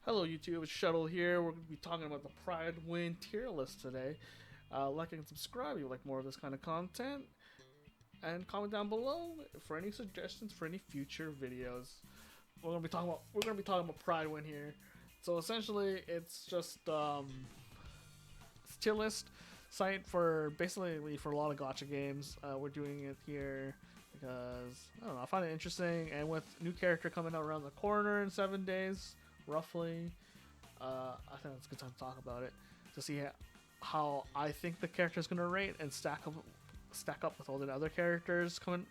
Hello YouTube, it's Shu7tle here. We're going to be talking about the Prydwen tier list today. Like and subscribe if you like more of this kind of content. And comment down below for any suggestions for any future videos. We're gonna be talking about Prydwen here. So essentially it's just it's a tier list site for basically for a lot of gacha games. We're doing it here because I don't know, I find it interesting, and with new character coming out around the corner in 7 days roughly. I think it's a good time to talk about it to see how I think the character is gonna rate and stack up with all the other characters coming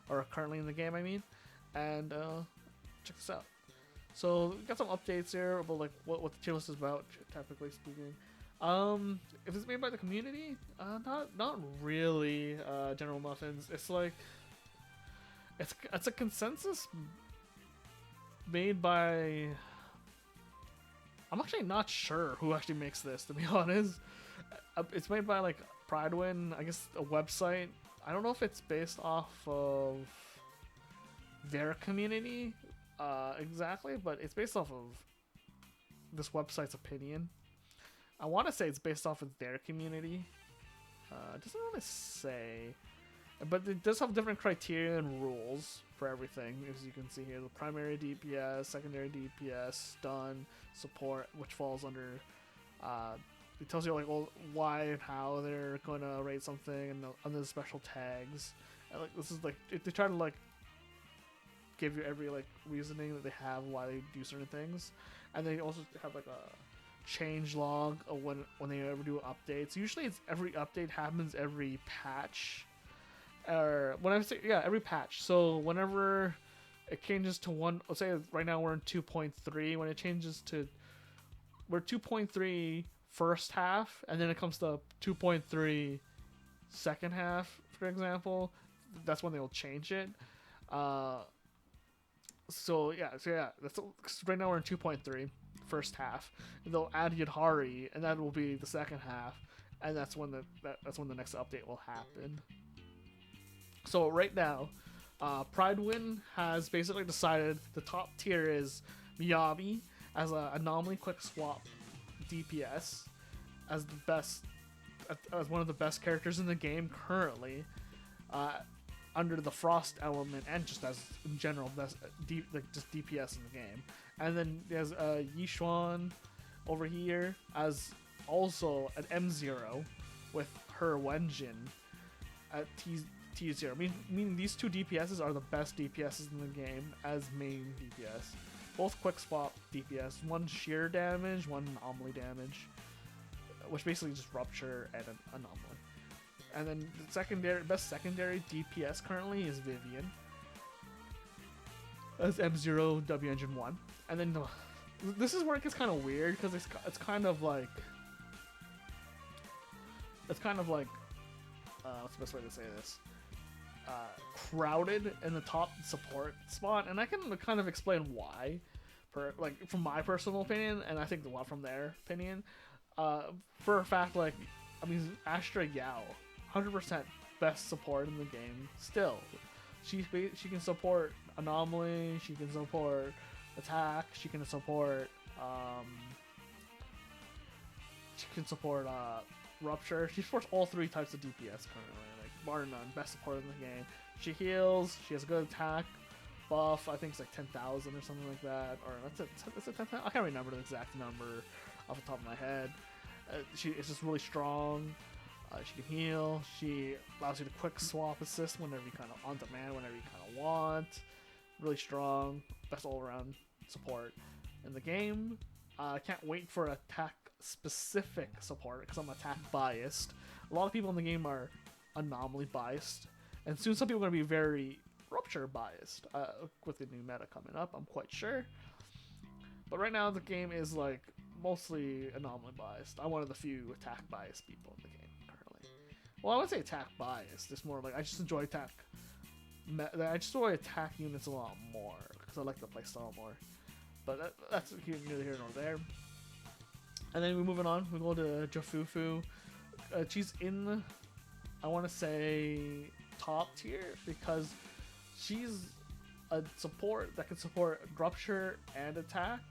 or currently in the game. I mean, and check this out. So we got some updates here about like what the tier list is about, typically speaking. If it's made by the community, not really. General Muffins. It's like it's a consensus made by. I'm actually not sure who actually makes this, to be honest. It's made by like Prydwen, I guess a website. I don't know if it's based off of their community exactly, but it's based off of this website's opinion. I want to say it's based off of their community. It doesn't really say, but it does have different criteria and rules for everything, as you can see here. The primary DPS, secondary DPS, stun, support, which falls under. It tells you like why and how they're going to rate something, and under the special tags. And like this is like they try to like give you every like reasoning that they have why they do certain things, and they also have like a change log of when they ever do updates. Usually, it's every update happens every patch. Or when I say every patch. So whenever it changes to one, let's say right now we're in 2.3. When it changes to, we're 2.3 first half, and then it comes to 2.3 second half, for example. That's when they'll change it. So that's right now we're in 2.3 first half. And they'll add Yadhari, and that will be the second half, and that's when the next update will happen. So right now, Prydwen has basically decided the top tier is Miyabi as an anomaly quick swap DPS as the best, as one of the best characters in the game currently, under the Frost element, and just as in general best just DPS in the game. And then there's Yishuan over here as also an M0 with her Wenjin at T0. I mean, these two DPSs are the best DPSs in the game as main DPS. Both quick swap DPS. One sheer damage, one anomaly damage, which basically just rupture and an anomaly. And then the best secondary DPS currently is Vivian as M0 W Engine 1. And then this is where it gets kind of weird because it's kind of like what's the best way to say this? Crowded in the top support spot, and I can kind of explain why, from my personal opinion, and I think a lot from their opinion. For a fact, like I mean, Astra Yao, 100% best support in the game. Still, she can support anomaly, she can support attack, she can support rupture. She supports all three types of DPS currently. Bar none, best support in the game. She heals. She has a good attack buff. I think it's like 10,000 or something like that. Or that's a 10,000. I can't remember the exact number off the top of my head. It's just really strong. She can heal. She allows you to quick swap assist whenever you kind of on demand, whenever you kind of want. Really strong. Best all around support in the game. I can't wait for attack specific support because I'm attack biased. A lot of people in the game are anomaly biased, and soon some people are going to be very rupture biased with the new meta coming up, I'm quite sure. But right now the game is like mostly anomaly biased. I'm one of the few attack biased people in the game currently. Well, I would say attack biased. It's more like I just enjoy attack units a lot more because I like the playstyle more. But that's neither here nor there. And then we're moving on. We go to Jofufu. She's in, I want to say, top tier because she's a support that can support rupture and attack.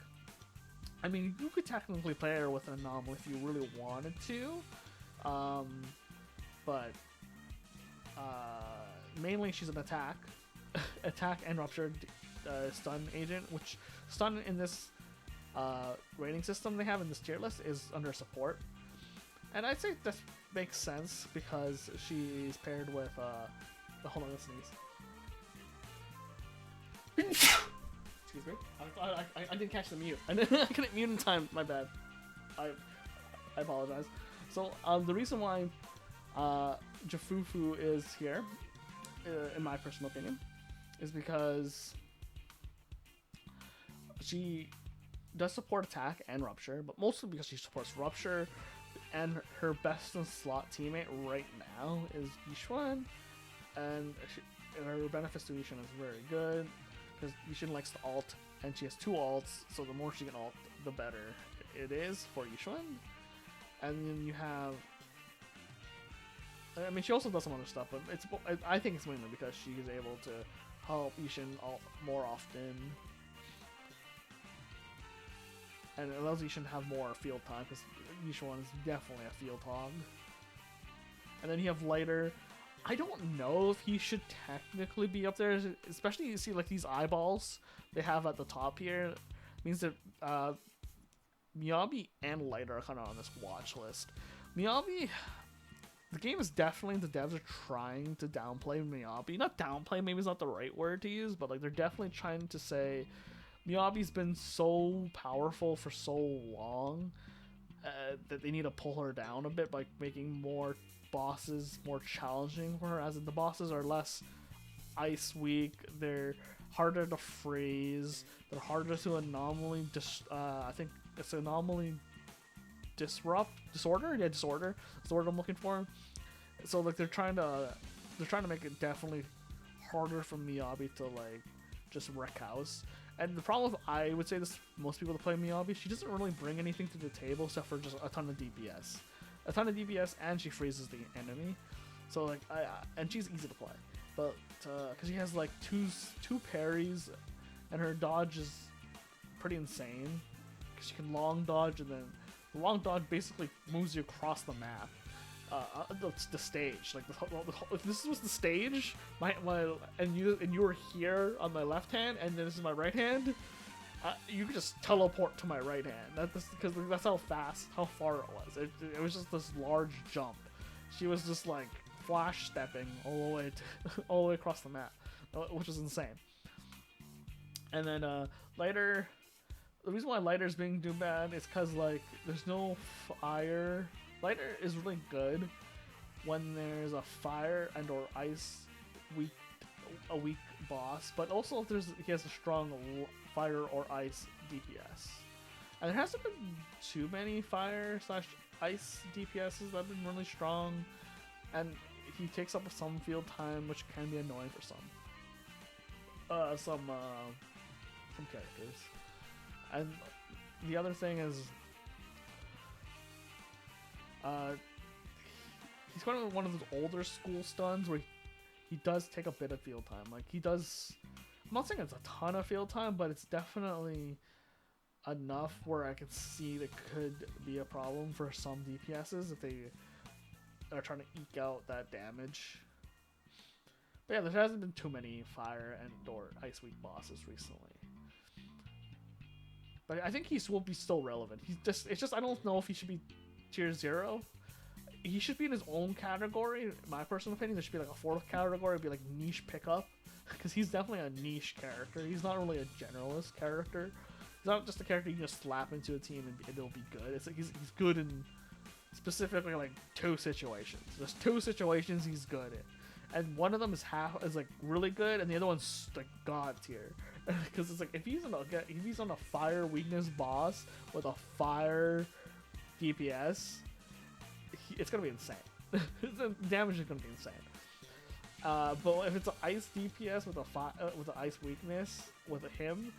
I mean, you could technically play her with an anomaly if you really wanted to, but mainly she's an attack and rupture stun agent, which stun in this rating system they have in this tier list is under support, and I'd say that makes sense because she's paired with hold on, let's sneeze. Excuse me. I didn't catch the mute. I couldn't mute in time. My bad. I apologize. So the reason why Jafufu is here, in my personal opinion, is because she does support attack and rupture, but mostly because she supports rupture, and her best in slot teammate right now is Yishuan, and her benefits to Yishuan is very good because Yishuan likes to ult, and she has 2 ults, so the more she can ult, the better it is for Yishuan. And then you have, I mean, she also does some other stuff, but I think it's mainly because she is able to help Yishuan ult more often, and it allows Yishuan to have more field time because Yishuan is definitely a field hog. And then you have Lighter. I don't know if he should technically be up there, especially you see like these eyeballs they have at the top here. It means that Miyabi and Lighter are kind of on this watch list. Miyabi, the game is definitely, the devs are trying to downplay Miyabi. Not downplay, maybe it's not the right word to use, but like they're definitely trying to say Miyabi's been so powerful for so long that they need to pull her down a bit by making more bosses more challenging for her, as in the bosses are less ice weak, they're harder to freeze, they're harder to anomaly I think it's anomaly disorder that's the word I'm looking for. So like they're trying to make it definitely harder for Miyabi to like just wreck house. And the problem with, I would say this, most people that play Miyabi, she doesn't really bring anything to the table except for just a ton of DPS. A ton of DPS, and she freezes the enemy. So like, and she's easy to play. But, because she has like two parries, and her dodge is pretty insane. Because she can long dodge, and then the long dodge basically moves you across the map. The stage, like if this was the stage, and you were here on my left hand, and this is my right hand, you could just teleport to my right hand. Because that's how far it was. It was just this large jump. She was just like flash stepping all the way across the map, which is insane. And then Lighter. The reason why Lighter is being doing bad is because like there's no fire. Lighter is really good when there's a fire and or ice weak boss, but also if he has a strong fire or ice DPS. And there hasn't been too many fire / ice DPSs that have been really strong, and he takes up some field time, which can be annoying for some characters. And the other thing is, he's kind of one of those older school stuns where he does take a bit of field time. Like he does, I'm not saying it's a ton of field time, but it's definitely enough where I can see that could be a problem for some DPSs if they are trying to eke out that damage. But yeah, there hasn't been too many fire and or ice weak bosses recently. But I think he will be still relevant. It's just I don't know if he should be tier 0. He should be in his own category. In my personal opinion, there should be like a 4th category. It'd be like niche pickup, because he's definitely a niche character. He's not really a generalist character. He's not just a character you can just slap into a team and it'll be good. It's like he's good in specifically like 2 situations. There's 2 situations he's good in, and one of them is like really good, and the other one's like god tier. Because it's like if he's on a fire weakness boss with a fire DPS, it's gonna be insane. The damage is gonna be insane. But if it's an ice DPS with an ice weakness with him,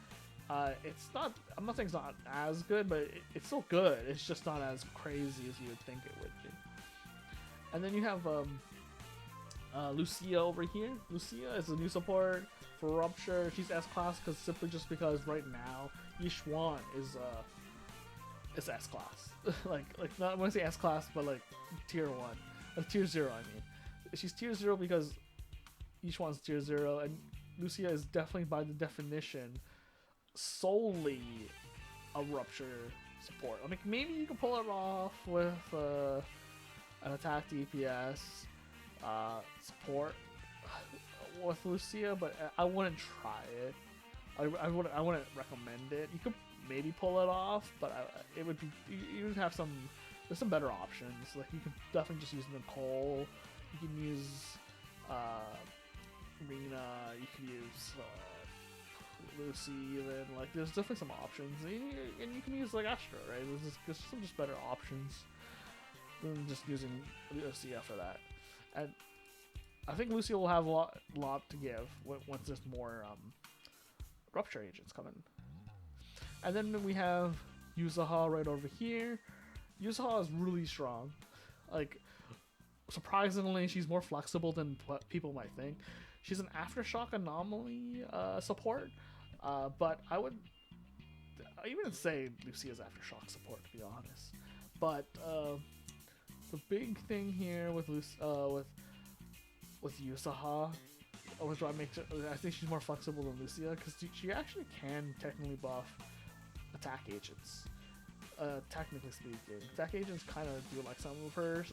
it's not. I'm not saying it's not as good, but it's still good. It's just not as crazy as you would think it would be. And then you have Lucia over here. Lucia is a new support for Rupture. She's S class simply because right now Yishuan is it's S class. like not when I say S class, but like tier 1, tier 0. I mean, she's tier 0 because each one's tier 0, and Lucia is definitely by the definition solely a rupture support. I mean, maybe you can pull it off with an attack DPS support with Lucia, but I wouldn't try it. I wouldn't recommend it. You could maybe pull it off, but it would be you would have there's some better options. Like you could definitely just use Nicole. You can use Rena. You can use Lucy. Even like there's definitely some options, and you can use like Astra, right? There's some just better options than just using Lucia for that. And I think Lucia will have a lot to give once there's more rupture agents coming. And then we have Yuzaha right over here. Yuzaha is really strong. Like, surprisingly, she's more flexible than what people might think. She's an Aftershock anomaly support, but I would even say Lucia's Aftershock support, to be honest. But the big thing here with Yuzaha, which I think she's more flexible than Lucia, because she actually can technically buff attack agents. Technically speaking, attack agents kind of do like some of her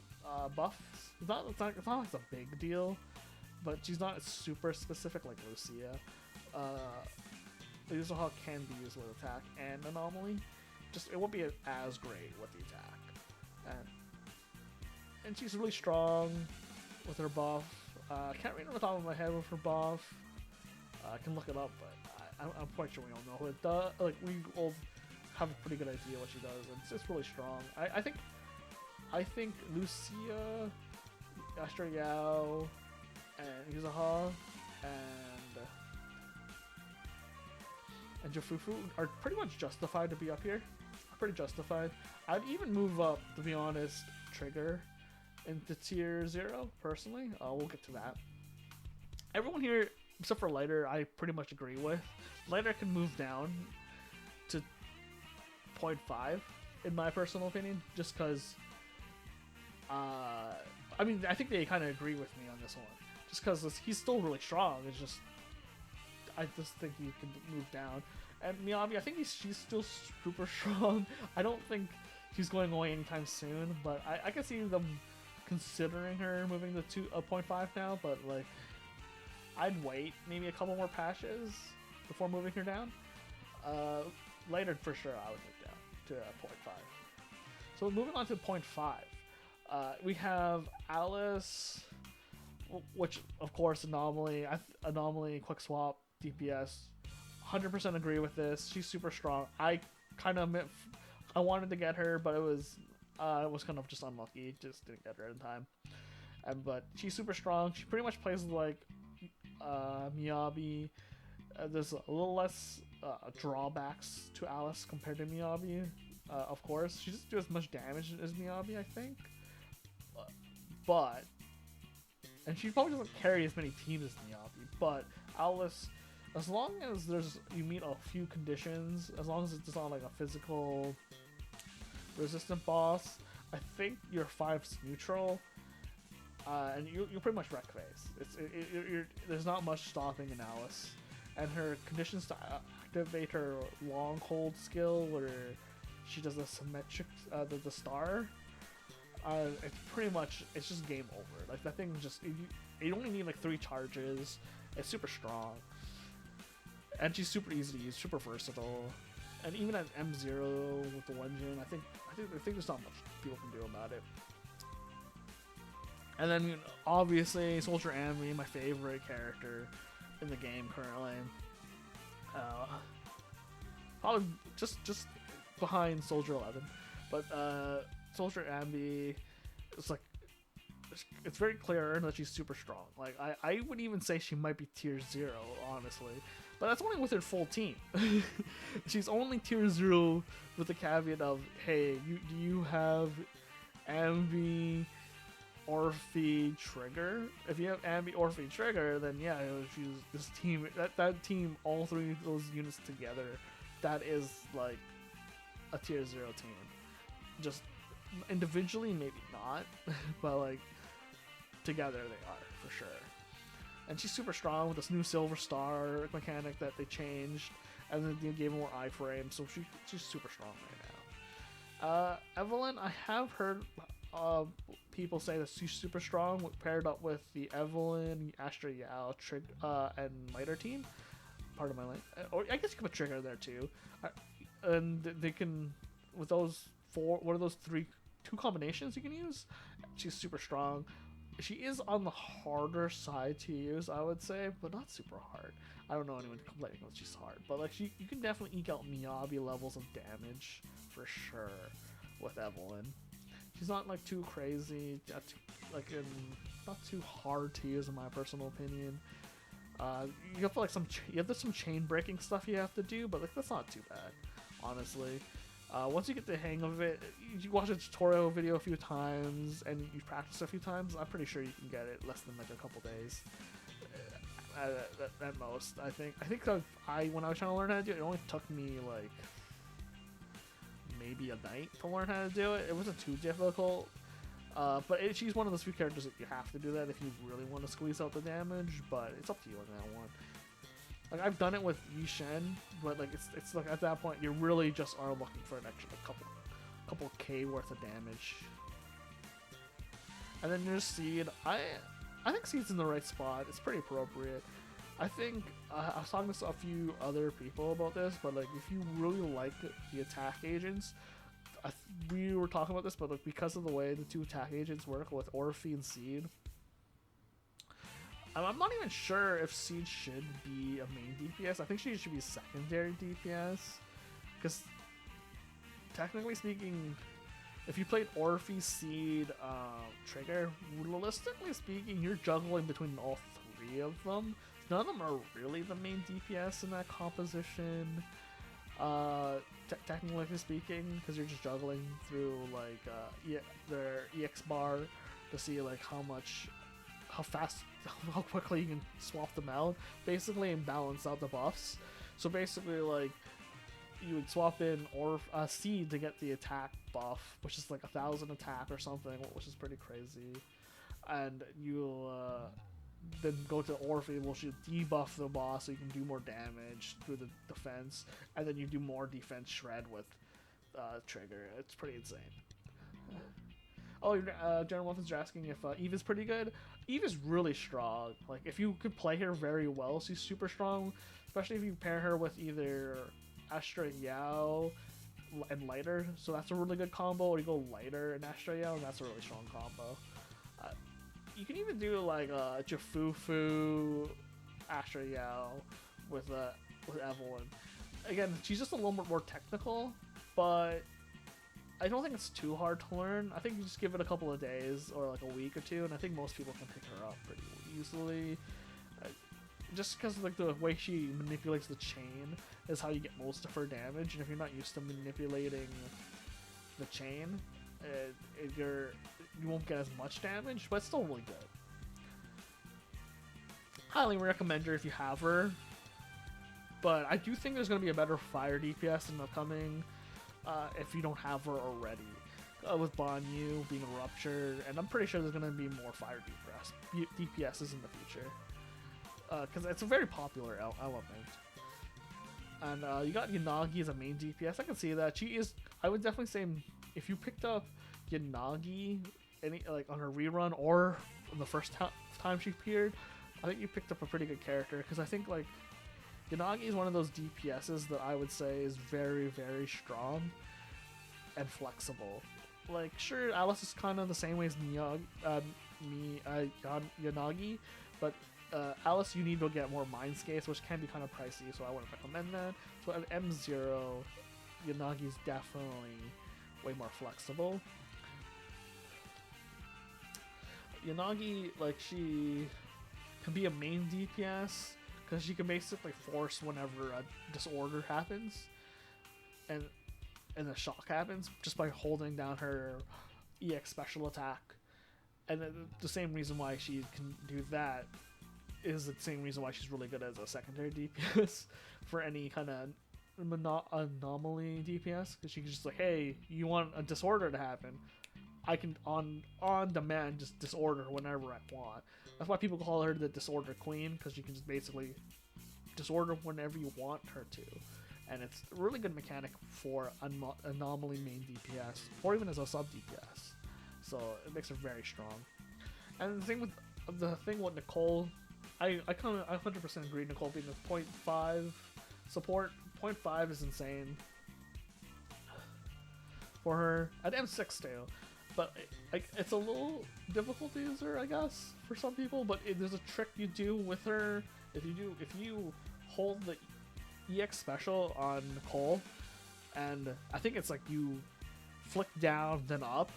buffs. It's not like it's a big deal, but she's not super specific like Lucia. Yuzaha can be used with attack and anomaly. Just it won't be as great with the attack, and she's really strong with her buff. I can't read on the top of my head with her buff. I can look it up, but I'm quite sure we all know who it does. Like we all have a pretty good idea what she does, and it's just really strong. I think Lucia, Astra Yao, and Yuzaha, and Jafufu are pretty much justified to be up here. Pretty justified. I'd even move up, to be honest, Trigger into tier 0, personally. We'll get to that. Everyone here, except for Lighter, I pretty much agree with. Lighter can move down to 0.5, in my personal opinion, just because, I mean, I think they kind of agree with me on this one. Just because he's still really strong, it's just, I just think he can move down. And Miyabi, I think she's still super strong. I don't think she's going away anytime soon, but I can see them considering her moving to 0.5 now, but like, I'd wait maybe a couple more patches before moving her down. Later, for sure, I would move down to 0.5. So moving on to 0.5, we have Alice, which of course anomaly, quick swap, DPS. 100% agree with this. She's super strong. I wanted to get her, but it was kind of just unlucky. Just didn't get her in time. But she's super strong. She pretty much plays like Miyabi. There's a little less drawbacks to Alice compared to Miyabi. Of course, she doesn't do as much damage as Miyabi, I think. And she probably doesn't carry as many teams as Miyabi. But Alice, as long as you meet a few conditions, as long as it's not like a physical resistant boss, I think you're 5's neutral, and you're pretty much wreck phase. There's not much stopping in Alice, and her conditions to activate her long hold skill, where she does the symmetric, the star. It's just game over. Like that thing you only need like 3 charges. It's super strong. And she's super easy to use, super versatile. And even at M0 with the Wenjin, I think there's not much people can do about it. And then obviously Soldier Ambi, my favorite character in the game currently. Probably just behind Soldier 11. But Soldier Ambi, it's very clear that she's super strong. Like I would even say she might be tier 0, honestly. But that's only with her full team. She's only tier 0 with the caveat of, hey, do you have Ambi, Orphe, Trigger? If you have Ambi, Orphe, Trigger, then yeah, she's this team. That team, all 3 of those units together, that is like a tier 0 team. Just individually, maybe not, but like together they are for sure. And she's super strong with this new Silver Star mechanic that they changed, and then they gave her more iframe, so she's super strong right now. Evelyn, I have heard people say that she's super strong paired up with the Evelyn, Astra Yao, and Lighter team. Part of my line, or I guess you can put Trigger there too, and they can with those what are those two combinations you can use? She's super strong. She is on the harder side to use, I would say, but not super hard. I don't know anyone complaining that she's hard, but like you can definitely eke out Miyabi levels of damage for sure with Evelyn. She's not like too crazy, not too hard to use in my personal opinion. You have to, like some chain breaking stuff you have to do, but like that's not too bad, honestly. Once you get the hang of it, you watch a tutorial video a few times and you practice a few times, I'm pretty sure you can get it less than like a couple days at most. I think when I was trying to learn how to do it, it only took me like maybe a night to learn how to do it. It wasn't too difficult, but she's one of those few characters that you have to do that if you really want to squeeze out the damage, but it's up to you on that one. Like I've done it with Yi Shen, but like it's like at that point you really just are looking for an extra couple K worth of damage. And then your Seed, I think Seed's in the right spot. It's pretty appropriate. I think I was talking to a few other people about this, but like if you really like the attack agents, we were talking about this, but like because of the way the two attack agents work with Orphe and Seed. I'm not even sure if Seed should be a main DPS. I think she should be secondary DPS. Because, technically speaking, if you played Orphe, Seed, Trigger, realistically speaking, you're juggling between all three of them. None of them are really the main DPS in that composition. Technically speaking, because you're just juggling through, like, their EX bar to see, like, how quickly you can swap them out, basically, and balance out the buffs. So basically, like, you would swap in Seed to get the attack buff, which is like 1,000 attack or something, which is pretty crazy. And you'll then go to Orphe, which you debuff the boss so you can do more damage through the defense, and then you do more defense shred with Trigger. It's pretty insane. Oh, General Muffins are asking if Eve is pretty good. Eve is really strong. Like, if you could play her very well, she's super strong. Especially if you pair her with either Astra Yao and Lighter. So that's a really good combo. Or you go Lighter and Astra Yao, and that's a really strong combo. You can even do, like, Jafufu Astra Yao with Evelyn. Again, she's just a little bit more technical, but I don't think it's too hard to learn. I think you just give it a couple of days or like a week or two, and I think most people can pick her up pretty easily. Just because like the way she manipulates the chain is how you get most of her damage, and if you're not used to manipulating the chain, you won't get as much damage, but it's still really good. Highly recommend her if you have her, but I do think there's going to be a better fire DPS in the coming. If you don't have her already, with Banyu being ruptured, and I'm pretty sure there's going to be more fire DPSs in the future, because it's a very popular element. And you got Yanagi as a main DPS. I can see that. She is, I would definitely say, if you picked up Yanagi like on her rerun or the first time she appeared, I think you picked up a pretty good character, because I think like Yanagi is one of those DPSs that I would say is very, very strong and flexible. Like, sure, Alice is kind of the same way as Yanagi, but Alice, you need to get more Mind Skates, which can be kind of pricey, so I wouldn't recommend that. So at M0, Yanagi is definitely way more flexible. Yanagi, like, she can be a main DPS, because she can basically force whenever a disorder happens, and a shock happens, just by holding down her EX special attack. And then the same reason why she can do that is the same reason why she's really good as a secondary DPS for any kind of anomaly DPS because she can just like, hey, you want a disorder to happen? I can on demand just disorder whenever I want. That's why people call her the disorder queen because she can just basically disorder whenever you want her to, and it's a really good mechanic for anomaly main DPS or even as a sub DPS. So it makes her very strong. And the thing with Nicole, I 100% agree. Nicole being a 0.5 support, 0.5 is insane for her at M6 too. But it's a little difficult to use her, I guess, for some people. But there's a trick you do with her. If you hold the EX special on Nicole, and I think it's like you flick down then up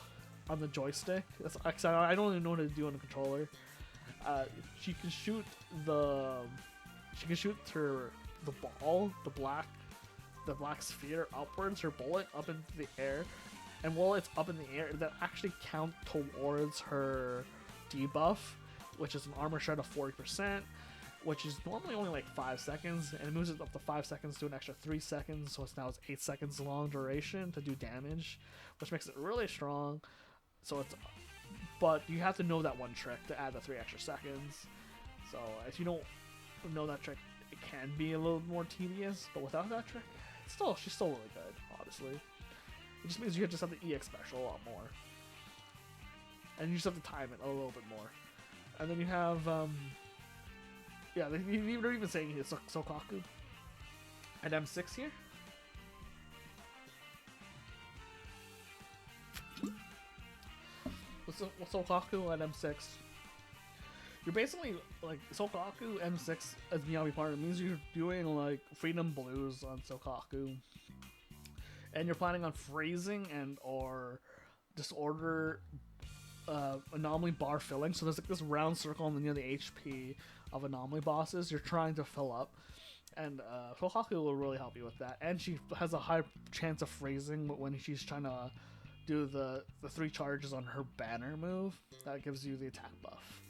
on the joystick. I don't even know what to do on the controller. She can shoot her the ball, the black sphere upwards, her bullet up into the air. And while it's up in the air, that actually count towards her debuff, which is an armor shred of 40%, which is normally only like 5 seconds, and it moves it up to 5 seconds to an extra 3 seconds, so it's 8 seconds long duration to do damage, which makes it really strong. But you have to know that one trick to add the 3 extra seconds. So if you don't know that trick, it can be a little more tedious, but without that trick, she's still really good, honestly. It just means you just have the EX special a lot more. And you just have to time it a little bit more. And then you have, they're even saying it's Sokaku at M6 here. With Sokaku at M6, you're basically like Sokaku M6 as Miyabi partner. It means you're doing like Freedom Blues on Sokaku. And you're planning on phrasing and or disorder anomaly bar filling. So there's like this round circle near the HP of anomaly bosses you're trying to fill up. And Sokaku will really help you with that. And she has a high chance of phrasing when she's trying to do the 3 charges on her banner move. That gives you the attack buff,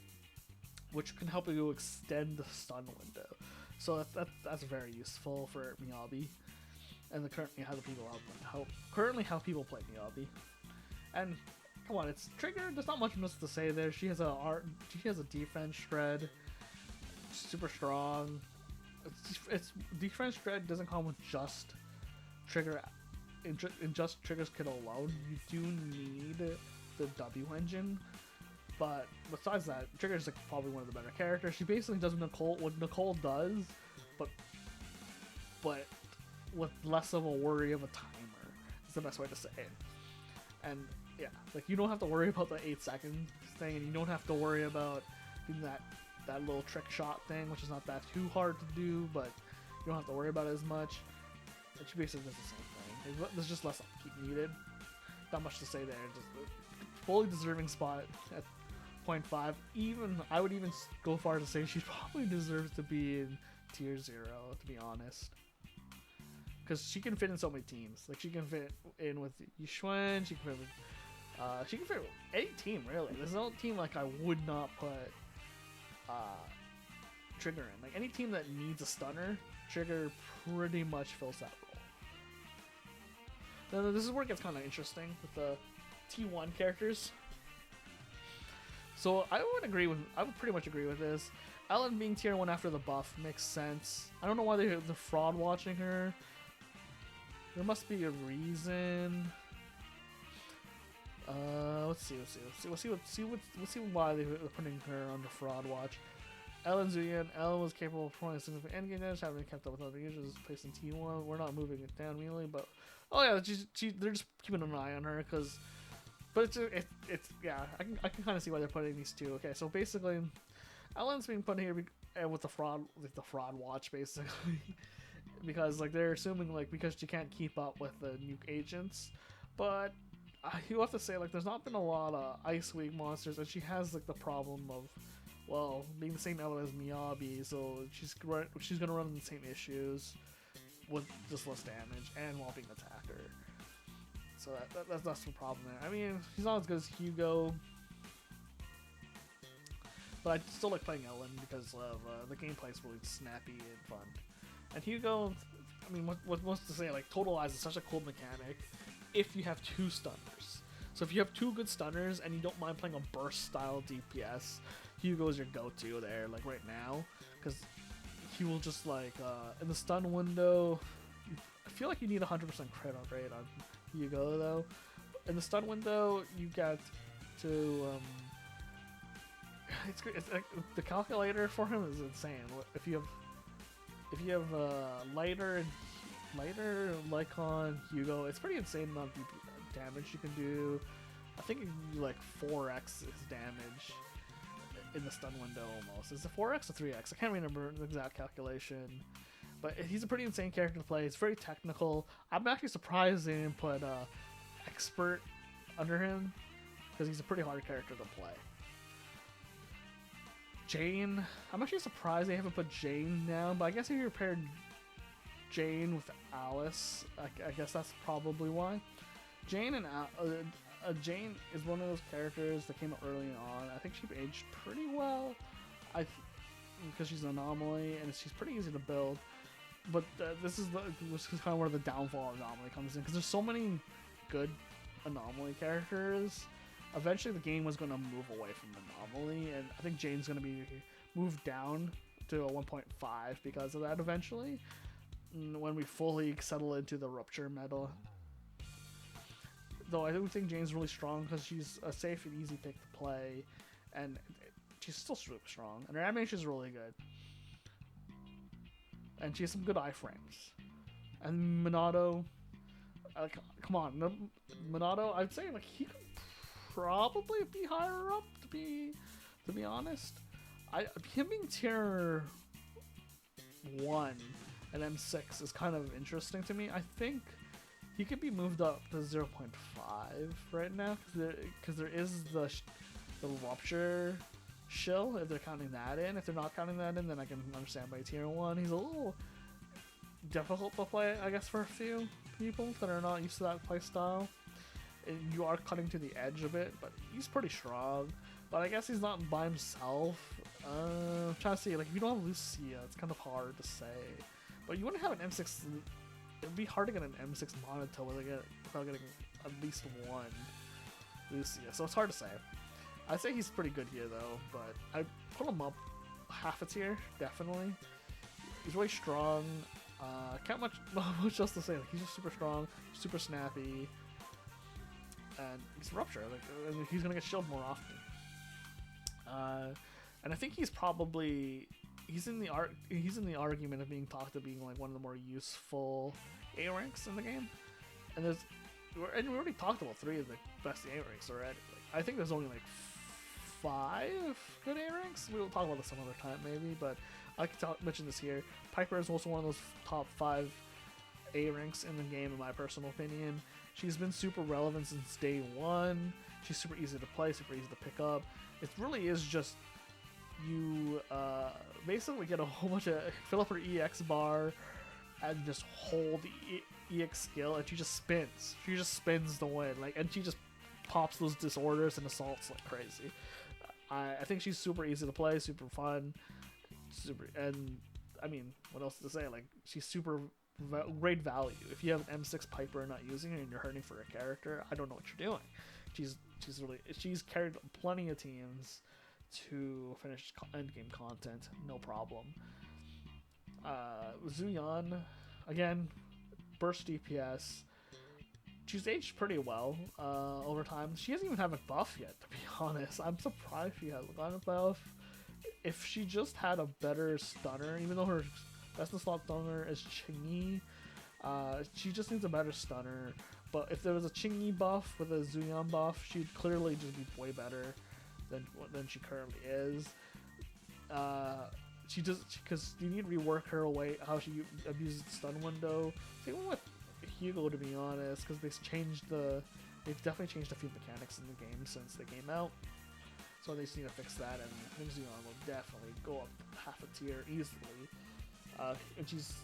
which can help you extend the stun window. So that's very useful for Miyabi. And currently how people play Miyabi. And come on, it's Trigger. There's not much to say there. She has a defense shred, super strong. It's defense shred doesn't come with just Trigger. In just Trigger's kit alone, you do need the W engine. But besides that, Trigger's like probably one of the better characters. She basically does what Nicole does, but with less of a worry of a timer is the best way to say it. And yeah, like you don't have to worry about the 8 second thing, and you don't have to worry about doing that little trick shot thing, which is not that too hard to do, but you don't have to worry about it as much. And she basically does the same thing. There's just less upkeep needed. Not much to say there. Just a fully deserving spot at 0.5. I would even go far to say she probably deserves to be in tier 0, to be honest. Because she can fit in so many teams. Like, she can fit in with Yixuan, she can fit with any team, really. There's no team, like, I would not put Trigger in. Like, any team that needs a stunner, Trigger pretty much fills that role. Now, this is where it gets kind of interesting with the T1 characters. So, I would pretty much agree with this. Ellen being tier 1 after the buff makes sense. I don't know why they're fraud watching her. There must be a reason. Let's see why they're putting her under fraud watch. Ellen Zuyan. Ellen was capable of performing significant endgame damage, having kept up with other users placed in T1. We're not moving it down really, but oh yeah, they're just keeping an eye on her but it's yeah, I can kind of see why they're putting these two. Okay, so basically, Ellen's being put here with the fraud watch basically. Because like they're assuming like because she can't keep up with the nuke agents, but you have to say like there's not been a lot of Ice Week monsters, and she has like the problem of being the same element as Miyabi, so she's gonna run into the same issues with just less damage and while being an attacker. So that's the problem there. I mean, she's not as good as Hugo, but I still like playing Ellen because of the gameplay is really snappy and fun. And Hugo, I mean, what wants to say? Like, Totalize is such a cool mechanic if you have 2 stunners. So if you have 2 good stunners and you don't mind playing a burst style DPS, Hugo is your go-to there, like right now, because he will just like in the stun window. I feel like you need 100% crit rate on Hugo though. In the stun window, you get to it's like, the calculator for him is insane. If you have lighter Lycon, Hugo, it's pretty insane amount of damage you can do. I think you can do like 4x his damage in the stun window almost. Is it 4x or 3x? I can't remember the exact calculation. But he's a pretty insane character to play. It's very technical. I'm actually surprised they didn't put expert under him, because he's a pretty hard character to play. Jane, I'm actually surprised they haven't put Jane down, but I guess if you paired Jane with Alice, I guess that's probably why. Jane is one of those characters that came out early on. I think she aged pretty well, because she's an anomaly and she's pretty easy to build. But this is kind of where the downfall of Anomaly comes in, because there's so many good Anomaly characters. Eventually the game was going to move away from Anomaly, and I think Jane's going to be moved down to a 1.5 because of that eventually, when we fully settle into the Rupture meta. Though I do think Jane's really strong because she's a safe and easy pick to play, and she's still super strong, and her animation is really good. And she has some good iframes. And Minato, come on, Minato, I'd say like he could probably be higher up, to be honest. Him being tier 1 and M6 is kind of interesting to me. I think he could be moved up to 0.5 right now, because there is the Rupture shill, if they're counting that in. If they're not counting that in, then I can understand by tier 1. He's a little difficult to play, I guess, for a few people that are not used to that playstyle. You are cutting to the edge a bit, but he's pretty strong. But I guess he's not by himself. I'm trying to see, like, if you don't have Lucia, it's kind of hard to say. But you wouldn't have an M6. It'd be hard to get an M6 Monito without getting at least one Lucia, so it's hard to say. I'd say he's pretty good here though, but I put him up half a tier, definitely. He's really strong. Can't much else to say. Like, he's just super strong, super snappy, and he's Rupture. Like, and he's gonna get shielded more often. And I think he's in the argument of being talked to being like one of the more useful A ranks in the game. And we already talked about 3 of the best A ranks already. Like, I think there's only like 5 good A ranks. We will talk about this some other time maybe, but I can mention this here. Piper is also one of those top 5 A ranks in the game, in my personal opinion. She's been super relevant since day 1. She's super easy to play, super easy to pick up. It really is just you basically get a whole bunch of fill up her EX bar and just hold the EX skill, and she just spins. She just spins the win, like, and she just pops those disorders and assaults like crazy. I think she's super easy to play, super fun, and I mean, what else to say? Like, she's super great value. If you have an M6 Piper and not using her and you're hurting for a character, I don't know what you're doing. She's carried plenty of teams to finish endgame content, no problem. Zuyan, again, burst DPS. She's aged pretty well over time. She doesn't even have a buff yet, to be honest. I'm surprised she hasn't gotten a buff. If she just had a better stunner, even though her best in slot stunner is Chingy, she just needs a better stunner. But if there was a Chingy buff with a Zuyan buff, she'd clearly just be way better than she currently is. She does, because you need to rework her away, how she abuses the stun window. Same with Hugo, to be honest, because they've definitely changed a few mechanics in the game since they came out. So they just need to fix that, and I think Zuyan will definitely go up half a tier easily. And she's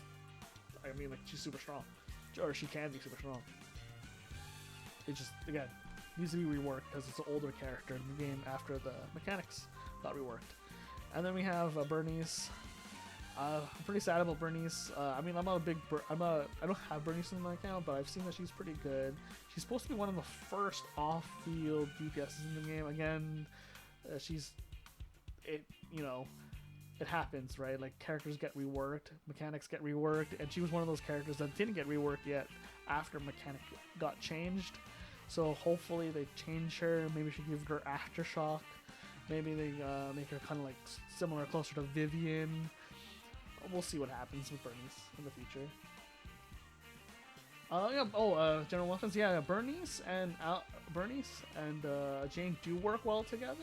super strong, or she can be super strong. It just, again, needs to be reworked because it's an older character in the game after the mechanics got reworked. And then we have Bernice. I'm pretty sad about Bernice. I mean, I don't have Bernice in my account, but I've seen that she's pretty good. She's supposed to be one of the first off-field DPSs in the game. Again, you know, it happens, right? Like, characters get reworked, mechanics get reworked, and she was one of those characters that didn't get reworked yet after mechanic got changed. So hopefully they change her. Maybe she give her Aftershock. Maybe they make her kind of like similar, closer to Vivian. We'll see what happens with Bernice in the future. General weapons. Yeah, Bernice and Jane do work well together.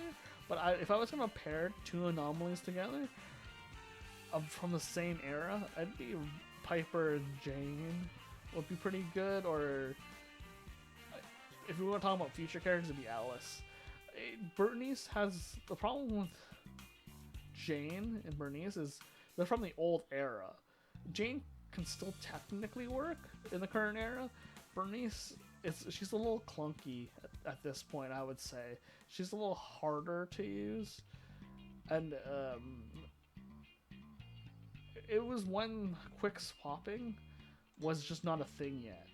But if I was gonna pair two anomalies together from the same era, I'd be Piper and Jane would be pretty good. Or if we want to talk about future characters, it'd be Alice. Bernice has the problem with Jane and Bernice is they're from the old era. Jane can still technically work in the current era. Bernice, she's a little clunky at this point, I would say. She's a little harder to use. And it was when quick swapping was just not a thing yet.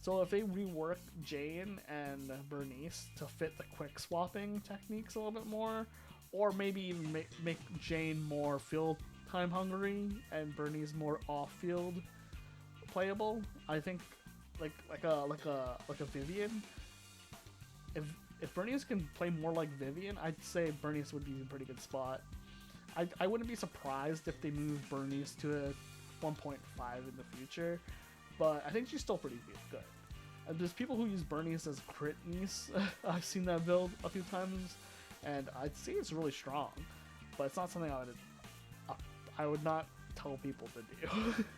So if they rework Jane and Bernice to fit the quick swapping techniques a little bit more, or maybe even make Jane more field time hungry and Bernice more off-field playable, I think like a Vivian. If Bernice can play more like Vivian, I'd say Bernice would be in a pretty good spot. I wouldn't be surprised if they move Bernice to a 1.5 in the future, but I think she's still pretty good. And there's people who use Bernice as crit niece. I've seen that build a few times, and I'd say it's really strong, but it's not something I would not tell people to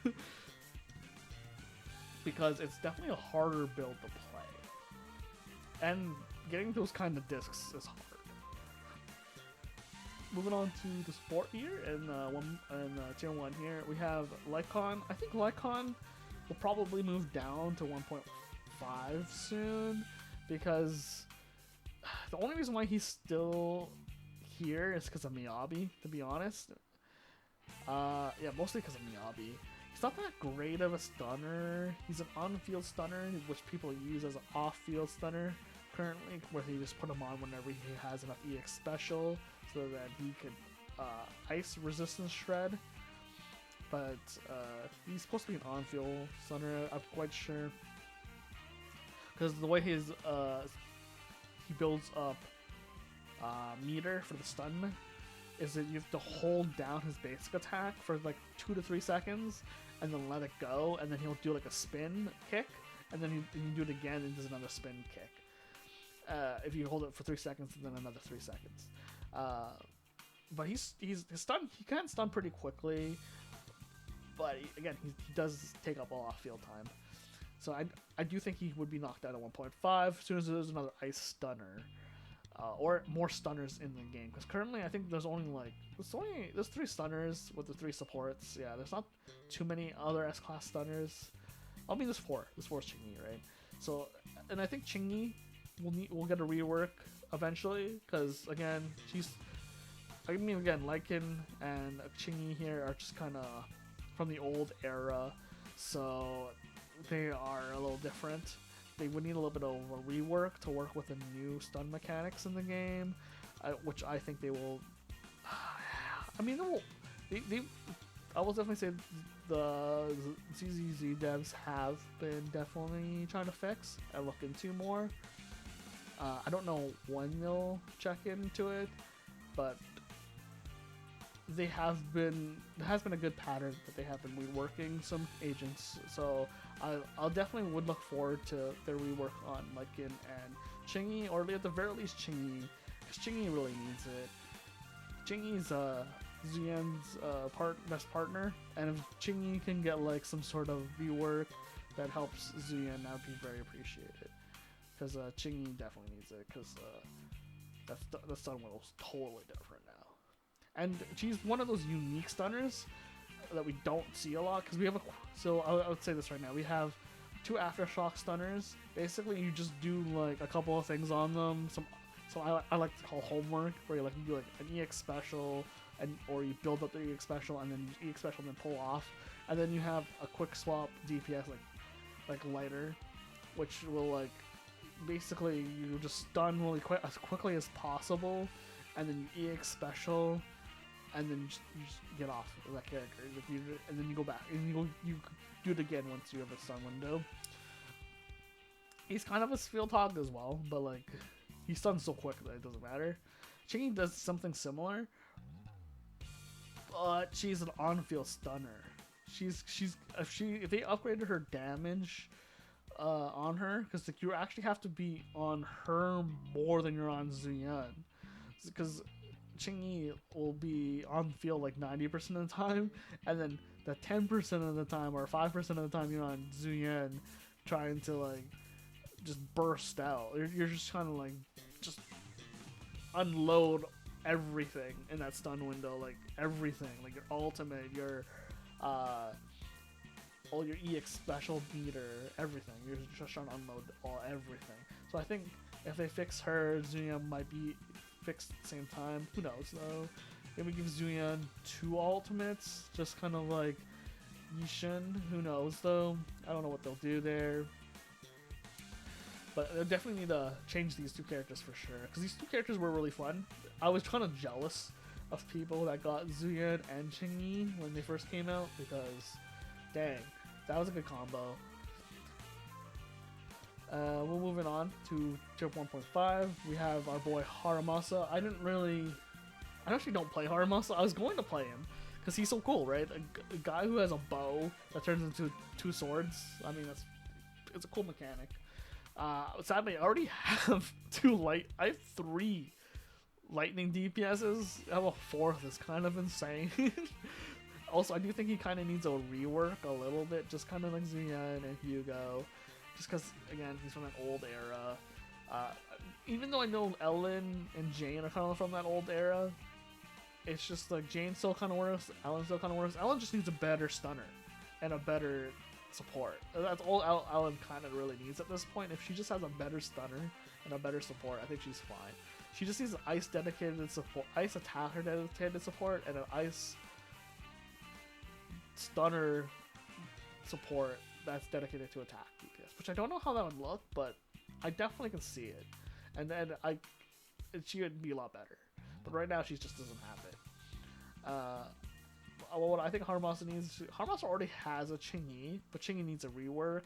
do. Because it's definitely a harder build to play. And getting those kind of discs is hard. Moving on to the sport here, and tier 1 here, we have Lycon. I think Lycon will probably move down to 1.5 soon, because the only reason why he's still here is because of Miyabi, to be honest. Yeah, mostly because of Miyabi. He's not that great of a stunner. He's an on-field stunner, which people use as an off-field stunner currently, where you just put him on whenever he has enough EX special, so that he could ice resistance shred. But he's supposed to be an on-field stunner, I'm quite sure. Because the way he builds up meter for the stun is that you have to hold down his basic attack for like 2 to 3 seconds and then let it go, and then he'll do like a spin kick, and then you do it again and does another spin kick. If you hold it for 3 seconds and then another 3 seconds. But his stun, he can stun pretty quickly, but again, he does take up a lot of field time. So I do think he would be knocked out at 1.5 as soon as there's another ice stunner. Or more stunners in the game, because currently I think there's 3 stunners with the 3 supports. Yeah, there's not too many other S-class stunners. I mean, there's 4. There's 4 Chingy, right? So, and I think Chingy will get a rework eventually, because again, Lycan and Chingy here are just kind of from the old era, so they are a little different. They would need a little bit of a rework to work with the new stun mechanics in the game, which I think they will. I mean, I will definitely say the ZZZ devs have been definitely trying to fix and look into more. I don't know when they'll check into it, but there has been a good pattern that they have been reworking some agents. So I'll definitely would look forward to their rework on Lycan and Chingy, or at the very least Chingy, because Chingy really needs it. Chingy's Zuyan's best partner, and if Chingy can get like some sort of rework that helps Zuyan, that would be very appreciated. Because Chingy definitely needs it, because the stun wheel is totally different now. And she's one of those unique stunners that we don't see a lot, because we have I would say this right now, we have 2 Aftershock stunners. Basically, you just do like a couple of things on them. I like to call homework, where you do like an EX special, and or you build up the EX special and then EX special and then pull off, and then you have a quick swap DPS like lighter, which will like basically you just stun really quick as quickly as possible, and then you EX special, and then you just get off of that character, and then you go back and you do it again once you have a stun window. He's kind of a field hog as well, but like he stuns so quick that it doesn't matter. Chingy does something similar, but she's an on-field stunner. If they upgraded her damage on her, because like you actually have to be on her more than you're on Zuyan, because Chingy will be on field like 90% of the time, and then the 10% of the time or 5% of the time you're on Zuyan trying to like just burst out. You're just trying to like just unload everything in that stun window, like everything, like your ultimate, your all your EX special meter, everything. You're just trying to unload everything. So I think if they fix her, Zuyan might be fixed at the same time. Who knows though? Maybe give Zuyan 2 ultimates, just kind of like Yishin. Who knows though? I don't know what they'll do there. But they definitely need to change these 2 characters for sure, because these 2 characters were really fun. I was kind of jealous of people that got Zuyan and Chingy when they first came out, because dang, that was a good combo. We're moving on to tier 1.5. We have our boy Haramasa. I actually don't play Haramasa. I was going to play him because he's so cool, right? A guy who has a bow that turns into 2 swords. I mean, it's a cool mechanic. Sadly, I already have I have 3 lightning DPSs. I have a 4th. It's kind of insane. Also, I do think he kind of needs a rework a little bit, just kind of like Zuyan and Hugo. Just because, again, he's from that old era. Even though I know Ellen and Jane are kind of from that old era, it's just like Jane still kind of works, Ellen still kind of works. Ellen just needs a better stunner and a better support. That's all Ellen kind of really needs at this point. If she just has a better stunner and a better support, I think she's fine. She just needs an ice dedicated support, ice attacker dedicated support, and an ice stunner support that's dedicated to attack DPS, which I don't know how that would look, but I definitely can see it. And then she would be a lot better. But right now, she just doesn't have it. What I think Haramasa needs, Haramasa already has a Chingy, but Chingy needs a rework.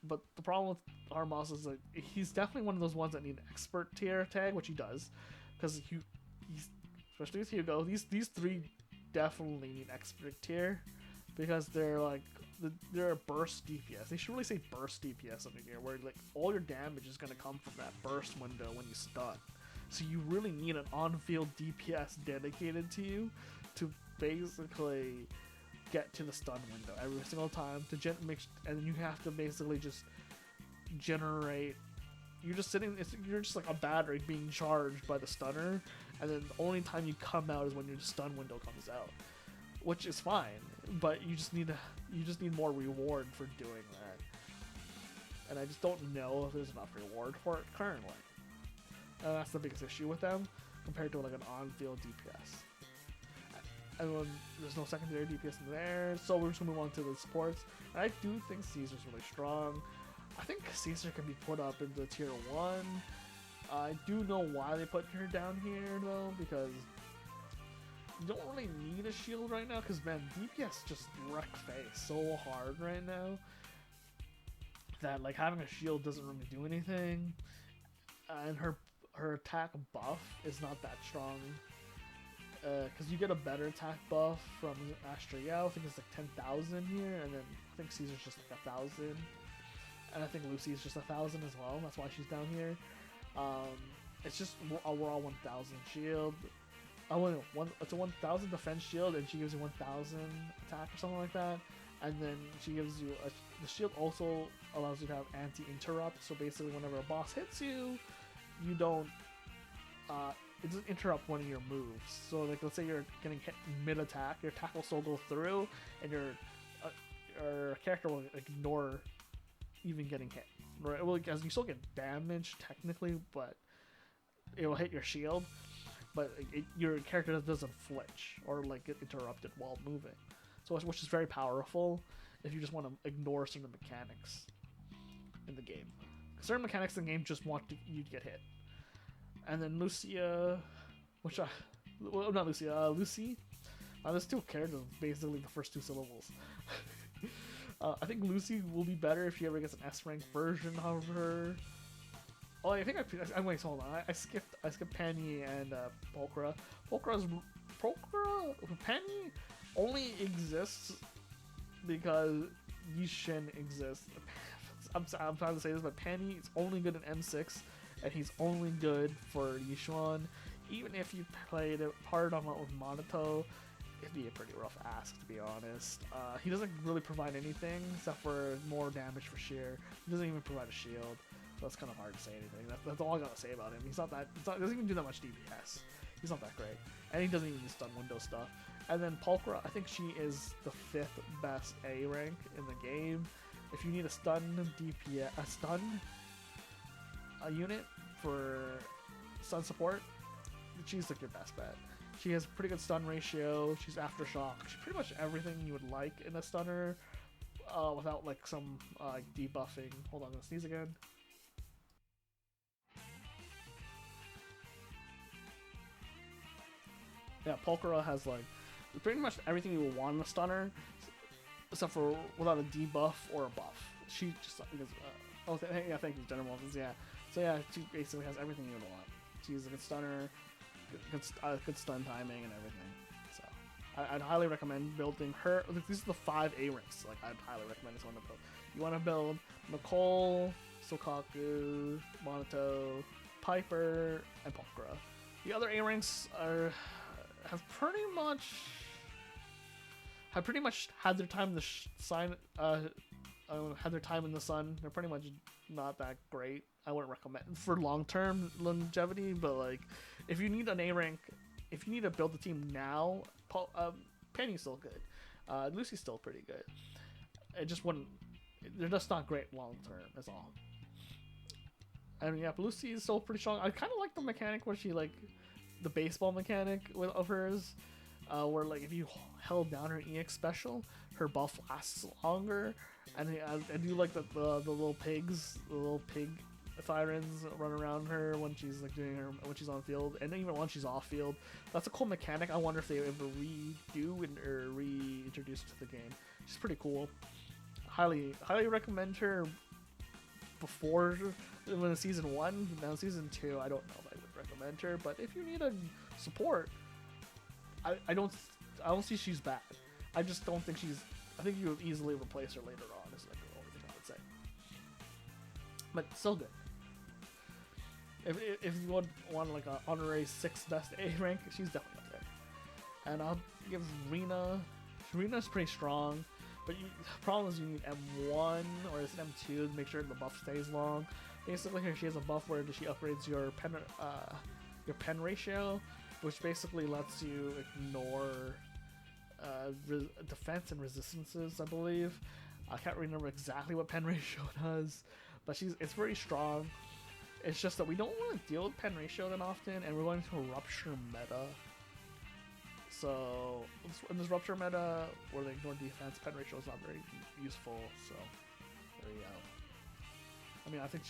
But the problem with Haramasa is that he's definitely one of those ones that need an expert tier tag, which he does, because he's especially with Hugo. These 3 definitely need expert tier because they're like they're a burst DPS. They should really say burst DPS under here, where like all your damage is gonna come from that burst window when you stun. So you really need an on-field DPS dedicated to you to basically get to the stun window every single time to and you have to basically just generate. You're just you're just like a battery being charged by the stunner, and then the only time you come out is when your stun window comes out, which is fine, but you just need more reward for doing that, and I just don't know if there's enough reward for it currently. That's the biggest issue with them compared to like an on-field DPS. And when there's no secondary DPS in there, so we're just gonna move on to the supports. And I do think Caesar's really strong. I think Caesar can be put up into tier 1. I do know why they put her down here though, because you don't really need a shield right now, because man, DPS just wreck face so hard right now that like having a shield doesn't really do anything. And her attack buff is not that strong, because you get a better attack buff from Astra Yao. I think it's like 10,000 here, and then I think Caesar's just like 1,000, and I think Lucy's just 1,000 as well. That's why she's down here. It's just overall 1,000 shield. It's a 1,000 defense shield, and she gives you 1,000 attack or something like that. And then she gives you the shield also allows you to have anti-interrupt. So basically, whenever a boss hits you, you don't it doesn't interrupt one of your moves. So like, let's say you're getting hit mid-attack, your attack will still go through, and your character will ignore even getting hit. Right? Well, because you still get damage technically, but it will hit your shield. but your character doesn't flinch or like get interrupted while moving. So which is very powerful if you just want to ignore certain mechanics in the game. Certain mechanics in the game just want you to get hit. And then Lucia, not Lucia, Lucy. There's two characters, basically the first two syllables. I think Lucy will be better if she ever gets an S rank version of her. Oh, I think wait, hold on. I skipped Penny and Pulchra. Penny only exists because Yishin exists. I'm trying to say this, but Penny is only good in M6, and he's only good for Yishuan. Even if you played it hard on with Monato, it'd be a pretty rough ask, to be honest. He doesn't really provide anything except for more damage for sheer. He doesn't even provide a shield, so it's kind of hard to say anything. That's all I gotta say about him. He doesn't even do that much DPS. He's not that great, and he doesn't even do stun window stuff. And then Pulchra, I think she is the 5th best A rank in the game. If you need a stun unit for stun support, she's like your best bet. She has pretty good stun ratio. She's aftershock. She's pretty much everything you would like in a stunner, without like some debuffing. Hold on, I'm gonna sneeze again. Yeah, Pulchra has like pretty much everything you would want in a stunner, except for without a debuff or a buff. She just yeah, thank you, General Wilkins. Yeah, so yeah, she basically has everything you would want. She's a good stunner, good stun timing and everything. So I'd highly recommend building her. These are the 5 A ranks. Like I'd highly recommend this one to build. You want to build Nicole, Sokaku, Monato, Piper, and Pulchra. The other A ranks have pretty much had their time in the had their time in the sun. They're pretty much not that great. I wouldn't recommend for long-term longevity, but like if you need an A rank, if you need to build the team now, Penny's still good. Lucy's still pretty good. It just wouldn't. They're just not great long-term. That's all. And yeah, Lucy is still pretty strong. I kind of like the mechanic where she like the baseball mechanic of hers, where like if you held down her EX special, her buff lasts longer. And I do like the little pigs, the little pig Thyrans run around her when she's like when she's on field, and even when she's off field. That's a cool mechanic. I wonder if they ever redo or reintroduce it to the game. She's pretty cool. Highly recommend her before when season 1. Now season 2, I don't know if I would recommend her, but if you need a support, I don't see she's bad. I just don't think she's. I think you would easily replace her later on. Is like the only thing I would say. But still good. If you want like a honorary 6th best A rank, she's definitely up there. And I'll give Rena. Rena's pretty strong, but the problem is you need M1 or is it M2 to make sure the buff stays long. Basically, here she has a buff where she upgrades your pen ratio, which basically lets you ignore defense and resistances, I believe. I can't remember exactly what pen ratio does, but it's very strong. It's just that we don't want to deal with pen ratio that often, and we're going to a rupture meta. So in this rupture meta where they ignore defense, pen ratio is not very useful. So there you go. I mean, I think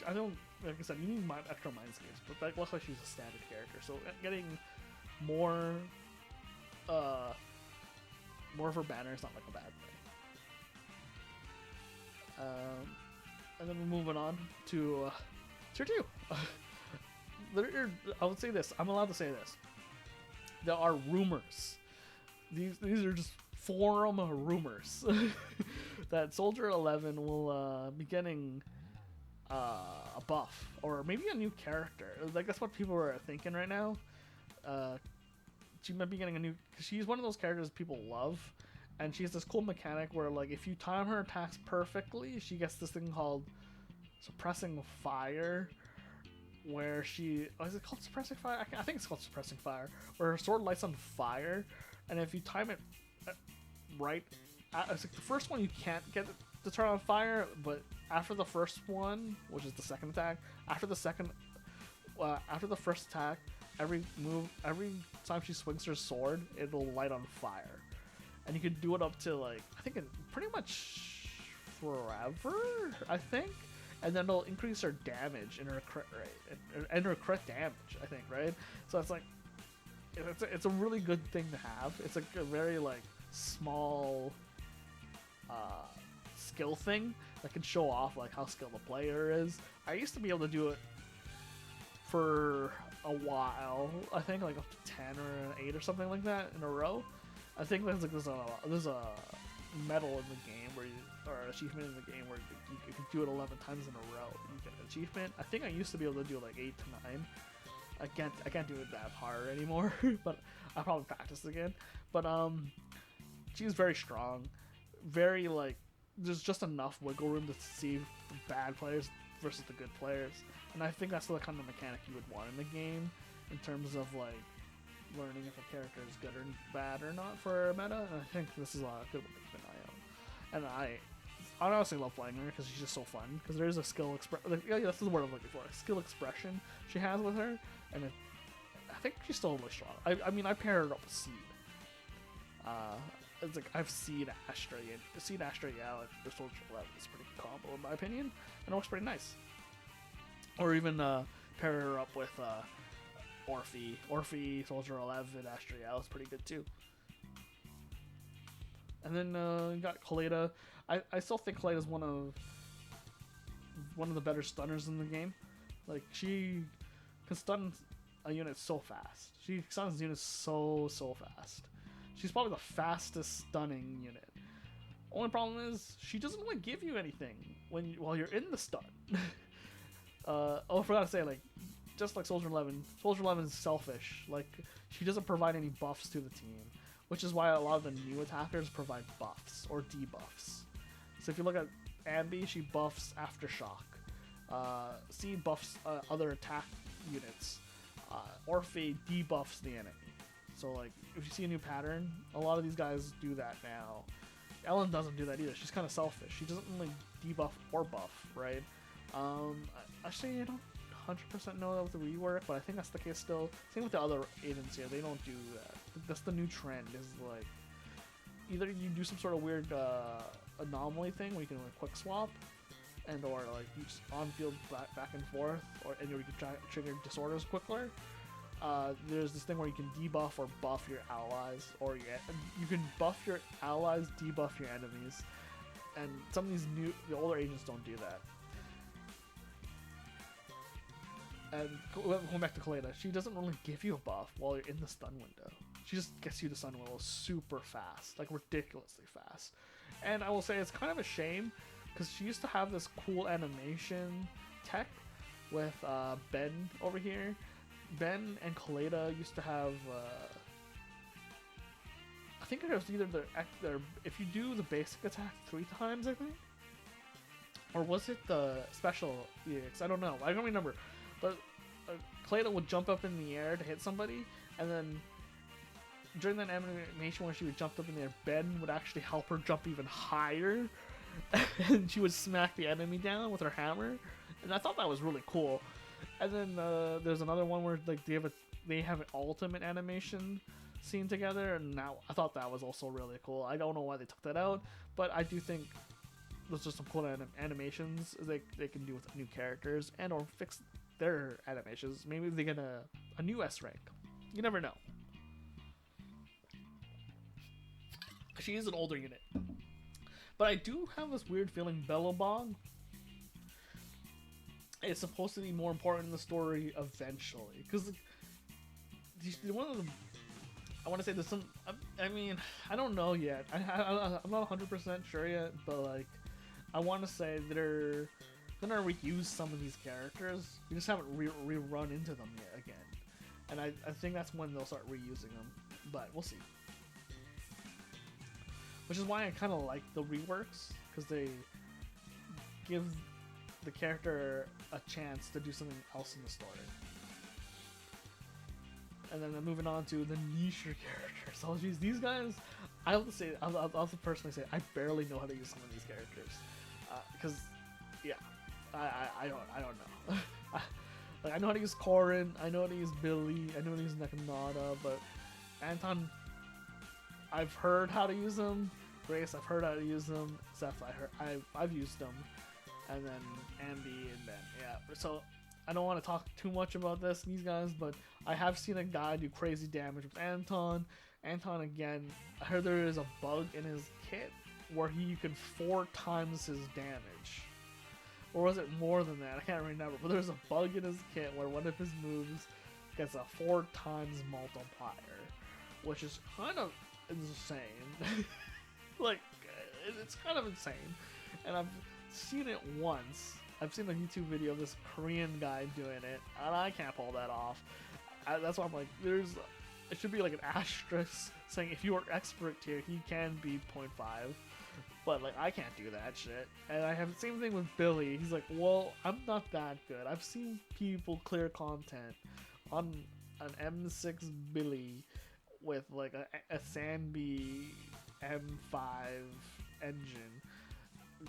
I don't, like I said, you need extra mindscapes, but that looks like she's a standard character. So getting more of her banner is not like a bad thing. And then we're moving on to Tier 2. I would say this. I'm allowed to say this. There are rumors. These are just forum rumors that Soldier 11 will be getting a buff or maybe a new character. Like that's what people are thinking right now. She might be getting a new. She's one of those characters people love, and she has this cool mechanic where like if you time her attacks perfectly, she gets this thing called suppressing fire. Where she, is it called suppressing fire? I think it's called suppressing fire. Where her sword lights on fire, and if you time it right, it's like the first one you can't get it to turn on fire, but after the first one, which is the second attack, after the first attack, every time she swings her sword, it'll light on fire, and you can do it up to like I think pretty much forever. I think, and then it'll increase her damage and her crit rate and her crit damage. I think, right? So it's like it's a really good thing to have. It's like a very like small skill thing that can show off like how skilled the player is. I used to be able to do it for a while. I think like up to 10 or 8 or something like that in a row. I think there's a medal in the game where or an achievement in the game where you can do it 11 times in a row. You get an achievement. I think I used to be able to do like 8 to 9. I can't do it that hard anymore, but I'll probably practice again. But she's very strong, very like there's just enough wiggle room to see the bad players versus the good players, and I think that's the kind of mechanic you would want in the game in terms of like learning if a character is good or bad or not for a meta. And I think this is a good one to keep an eye on, and I honestly love playing her because she's just so fun. Because there's a skill yeah, that's the word I'm looking for. A skill expression she has with her, and I think she's still really strong. I mean, I pair her up with Seed. It's like I've Seed Astra, yeah, like the Soldier 11 is a pretty good combo in my opinion, and it works pretty nice. Or even pair her up with Orphe, Soldier 11, Astra, yeah, was pretty good too. And then you got Kaleda. I still think Kaleda's one of the better stunners in the game. Like she can stun a unit so fast. She stuns units so fast. She's probably the fastest stunning unit. Only problem is she doesn't really give you anything while you're in the stun. I forgot to say, like, just like Soldier 11 is selfish. Like, she doesn't provide any buffs to the team, which is why a lot of the new attackers provide buffs or debuffs. So if you look at Ambi, she buffs Aftershock. C buffs other attack units. Orphe debuffs the enemy. So like, if you see a new pattern, a lot of these guys do that now. Ellen doesn't do that either. She's kind of selfish. She doesn't really debuff or buff, right? Actually, I don't 100% know that with the rework, but I think that's the case still. Same with the other agents here. They don't do that. That's the new trend. Is like either you do some sort of weird anomaly thing where you can like quick swap, and or like you just on field back and forth, and you can trigger disorders quicker. There's this thing where you can debuff or buff your allies, or you can buff your allies, debuff your enemies, and some of these the older agents don't do that. And going back to Kaleda, she doesn't really give you a buff while you're in the stun window. She just gets you to stun window super fast, like ridiculously fast. And I will say it's kind of a shame because she used to have this cool animation tech with Ben over here. Ben and Kaleda used to have, I think it was either their if you do the basic attack 3 times, I think, or was it the special EX? I don't know. I don't remember. But Kaleda would jump up in the air to hit somebody, and then during that animation where she would jump up in the air, Ben would actually help her jump even higher, and she would smack the enemy down with her hammer, and I thought that was really cool. And then there's another one where like they have an ultimate animation scene together, and now I thought that was also really cool. I don't know why they took that out, but I do think there's just some cool animations they can do with new characters and or fix their animations. Maybe they get a new S rank. You never know. She is an older unit, but I do have this weird feeling Bellobog is supposed to be more important in the story eventually, because one of the I want to say there's some. I mean, I don't know yet. I'm not 100% sure yet, but like I want to say they're gonna reuse some of these characters. We just haven't rerun into them yet again, and I think that's when they'll start reusing them. But we'll see. Which is why I kind of like the reworks, because they give the character a chance to do something else in the story. And then moving on to the niche characters. Oh geez, these guys, I'll have to personally say I barely know how to use some of these characters, because yeah, I don't know. Like I know how to use Corrin, I know how to use Billy, I know how to use Nekomata, but Anton, I've heard how to use him. Grace, I've heard how to use him. Seth, I've used him, and then Andy and Ben. Yeah, so I don't want to talk too much about these guys, but I have seen a guy do crazy damage with Anton. Anton again, I heard there is a bug in his kit where he could 4 times his damage. Or was it more than that? I can't remember. But there's a bug in his kit where one of his moves gets a 4 times multiplier, which is kind of insane. Like, it's kind of insane. And I've seen it once. I've seen a YouTube video of this Korean guy doing it, and I can't pull that off. That's why I'm like, it should be like an asterisk saying if you are expert tier, he can be 0.5. But like, I can't do that shit. And I have the same thing with Billy. He's like, well, I'm not that good. I've seen people clear content on an M6 Billy with like a Sanby M5 engine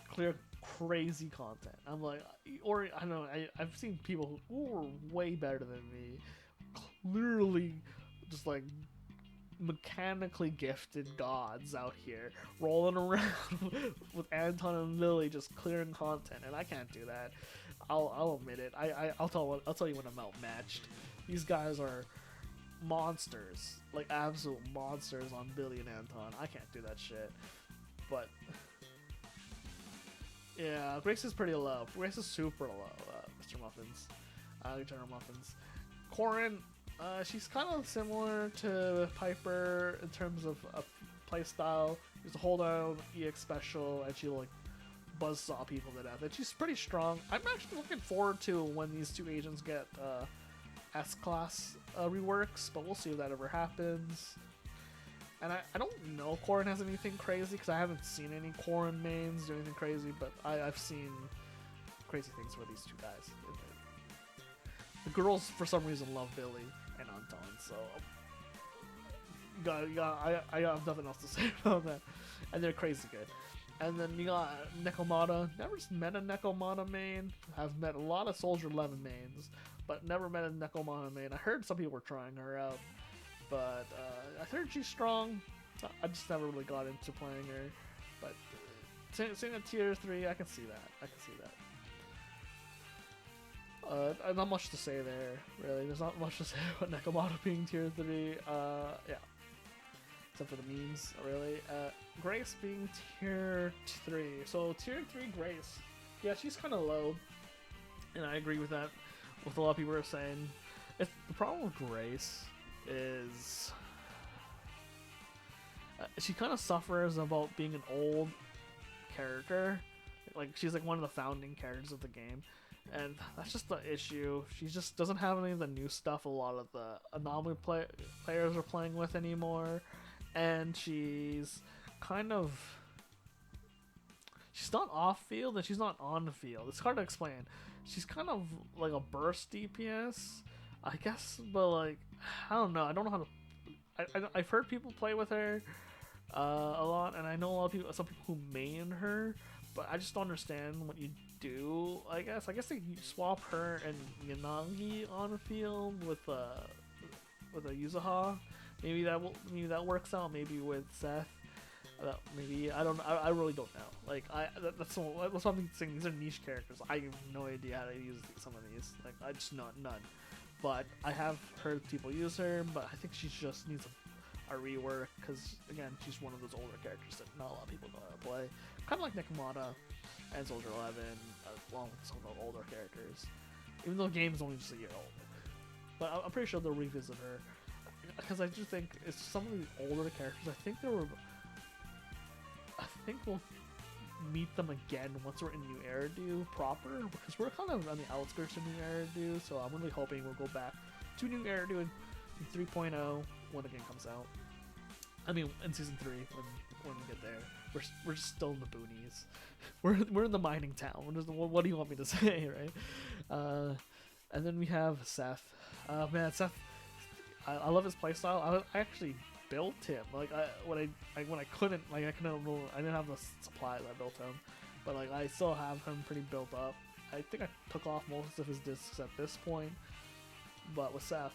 clear crazy content. I'm like, or I don't know, I've seen people who are way better than me clearly just like mechanically gifted gods out here rolling around with Anton and Lily just clearing content, and I can't do that. I'll admit it. I'll tell you when I'm outmatched. These guys are monsters, like absolute monsters on Billy and Anton. I can't do that shit. But yeah, Grace is pretty low. Grace is super low. Mr. Muffins, General Muffins. Corrin, she's kind of similar to Piper in terms of playstyle. She's a hold down EX special, and she like buzzsaw people to death. And she's pretty strong. I'm actually looking forward to when these two agents get S-class reworks, but we'll see if that ever happens. And I don't know if Corrin has anything crazy, because I haven't seen any Corrin mains do anything crazy, but I've seen crazy things for these two guys. The girls, for some reason, love Billy and Anton, so I have nothing else to say about that. And they're crazy good. And then you got Nekomata. Never met a Nekomata main. I've met a lot of Soldier 11 mains, but never met a Nekomata main. I heard some people were trying her out, but I heard she's strong. I just never really got into playing her. But seeing a tier 3, I can see that. Not much to say there, really. There's not much to say about Nekomata being tier 3. Yeah. Except for the memes, really. Grace being tier 3. So, tier 3 Grace. Yeah, she's kind of low. And I agree with that. With a lot of people are saying. The problem with Grace is she kind of suffers about being an old character. Like, she's like one of the founding characters of the game. And that's just the issue. She just doesn't have any of the new stuff a lot of the anomaly players are playing with anymore. And she's kind of... she's not off field and she's not on the field. It's hard to explain. She's kind of like a burst DPS, I guess, but like, I don't know. I don't know how to... I've heard people play with her a lot, and I know a lot of people, some people who main her, but I just don't understand what you do, I guess. I guess they swap her and Yanagi on the field with a Yuzuha. Maybe that works out. Maybe with Seth. Maybe I don't. I really don't know. Like that's what I'm saying. These are niche characters. I have no idea how to use some of these. Like I just none. But I have heard people use her. But I think she just needs a rework, because again, she's one of those older characters that not a lot of people know how to play. Kind of like Nekomata and Soldier 11, along with some of the older characters. Even though the game is only just a year old. But I'm pretty sure they'll revisit her, because I just think it's some of these older characters. I think we'll meet them again once we're in New Eridu proper, because we're kind of on the outskirts of New Eridu, so I'm really hoping we'll go back to New Eridu in 3.0 when the game comes out. I mean, in Season 3, when we get there. We're just still in the boonies. We're in the mining town. What do you want me to say, right? And then we have Seth. Man, Seth, I love his playstyle. I actually built him. Like when I couldn't, like I didn't have the supplies. I built him, but like I still have him pretty built up. I think I took off most of his discs at this point. But with Seth,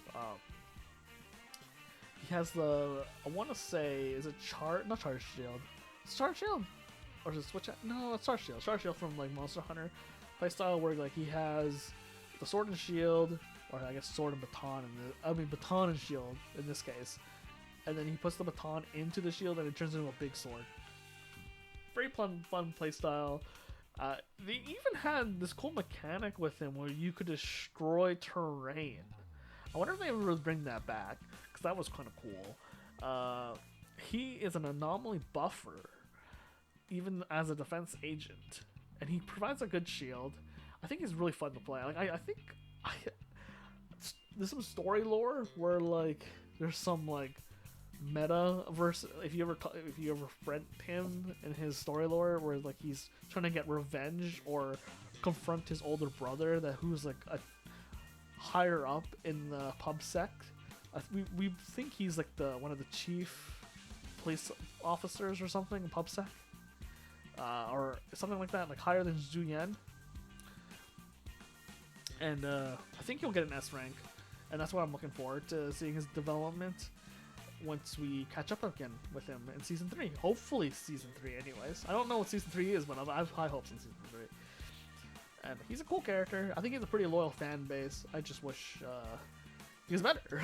he has the, I want to say, is it not Charge Shield? It's Charge Shield? Or is it Switch? No, it's Charge Shield. Charge Shield from like Monster Hunter playstyle where like he has the sword and shield, or I guess sword and baton, baton and shield in this case. And then he puts the baton into the shield and it turns into a big sword. Very fun playstyle. They even had this cool mechanic with him where you could destroy terrain. I wonder if they ever bring that back, because that was kind of cool. He is an anomaly buffer, even as a defense agent, and he provides a good shield. I think he's really fun to play. Like I think there's some story lore where like there's some like meta verse. If you ever read him in his story lore, where like he's trying to get revenge or confront his older brother who's like a higher up in the pub sec. We think he's like one of the chief police officers or something in pub sec, or something like that, like higher than Zhu Yan. And I think he'll get an S rank, and that's what I'm looking forward to, seeing his development once we catch up again with him in Season 3. Hopefully Season 3 anyways. I don't know what Season 3 is, but I have high hopes in Season 3. And he's a cool character. I think he has a pretty loyal fan base. I just wish he was better.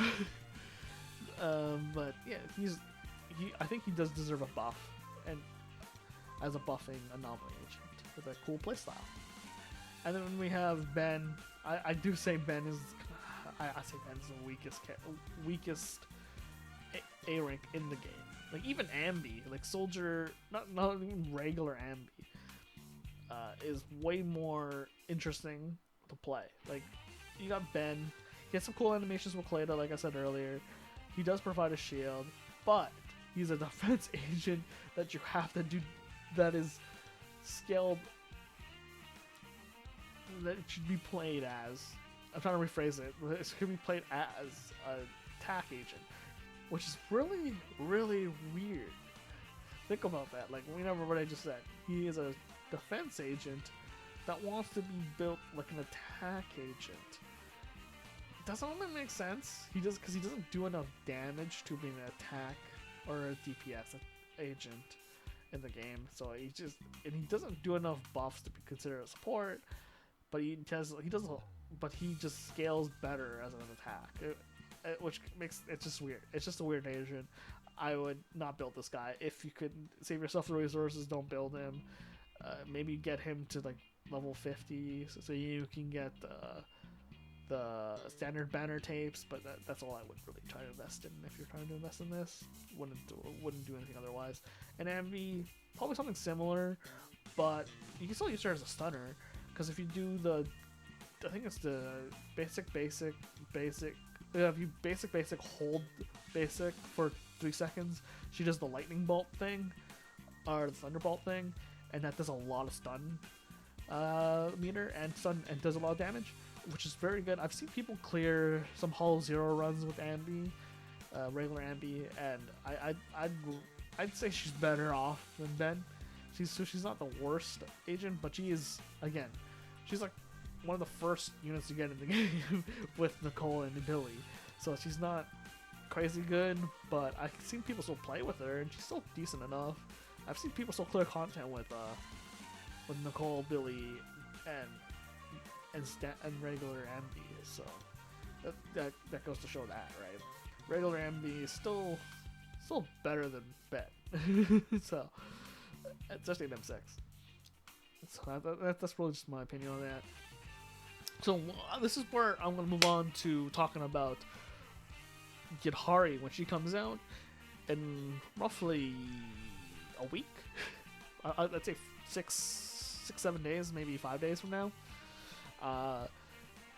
But yeah, I think he does deserve a buff, and as a buffing anomaly agent with a cool playstyle. And then we have Ben. I do say Ben is, I say Ben's the weakest A rank in the game. Like even Ambi, like Soldier, not even regular Ambi, is way more interesting to play. Like you got Ben, he has some cool animations with Clada, like I said earlier. He does provide a shield, but he's a defense agent that you have to do, that is scaled, that it should be played as, I'm trying to rephrase it, it should be played as an attack agent, which is really, really weird. Think about that. Like, remember what I just said. He is a defense agent that wants to be built like an attack agent. Doesn't really make sense. Because he doesn't do enough damage to be an attack or a DPS agent in the game. So he doesn't do enough buffs to be considered a support. But he just scales better as an attack, which makes it just weird. It's just a weird agent. I would not build this guy. If you could save yourself the resources, don't build him. Maybe get him to like level 50 so you can get the standard banner tapes. But that's all I would really try to invest in if you're trying to invest in this. Wouldn't do anything otherwise. And Ambi, probably something similar, but you can still use her as a stunner. Because if you do I think it's the basic, if you basic, hold basic for 3 seconds, she does the lightning bolt thing, or the thunderbolt thing, and that does a lot of stun meter and does a lot of damage, which is very good. I've seen people clear some Hollow Zero runs with Ambi, regular Ambi, and I'd say she's better off than Ben. She's not the worst agent, but she is, again, she's like one of the first units you get in the game with Nicole and Billy. So she's not crazy good, but I've seen people still play with her, and she's still decent enough. I've seen people still clear content with Nicole, Billy, and regular Ambi. So that goes to show that, right? Regular Ambi is still better than Ben. So especially in M6. So that's really just my opinion on that. So this is where I'm going to move on to talking about Yidhari when she comes out in roughly a week. I'd say 6-7 days, maybe 5 days from now.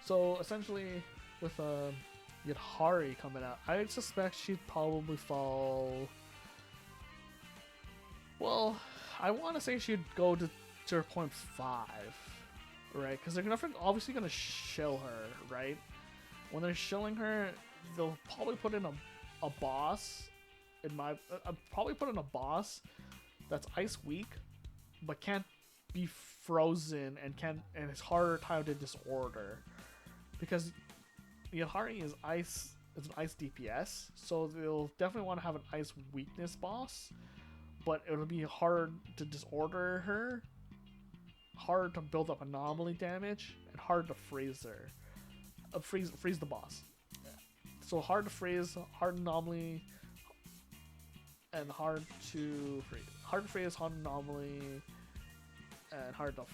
So essentially, with Yidhari coming out, I suspect she'd probably fall. Well, I want to say she'd go to 0.5, right? Because they're obviously going to shill her, right? When they're shilling her, they'll probably put in a boss. Probably put in a boss that's ice weak, but can't be frozen and it's harder time to disorder because Yahari is ice. It's an ice DPS, so they'll definitely want to have an ice weakness boss, but it'll be hard to disorder her, hard to build up anomaly damage, and hard to freeze her, freeze the boss. So hard to freeze, hard anomaly, and hard to freeze. Hard to freeze, hard anomaly, and hard to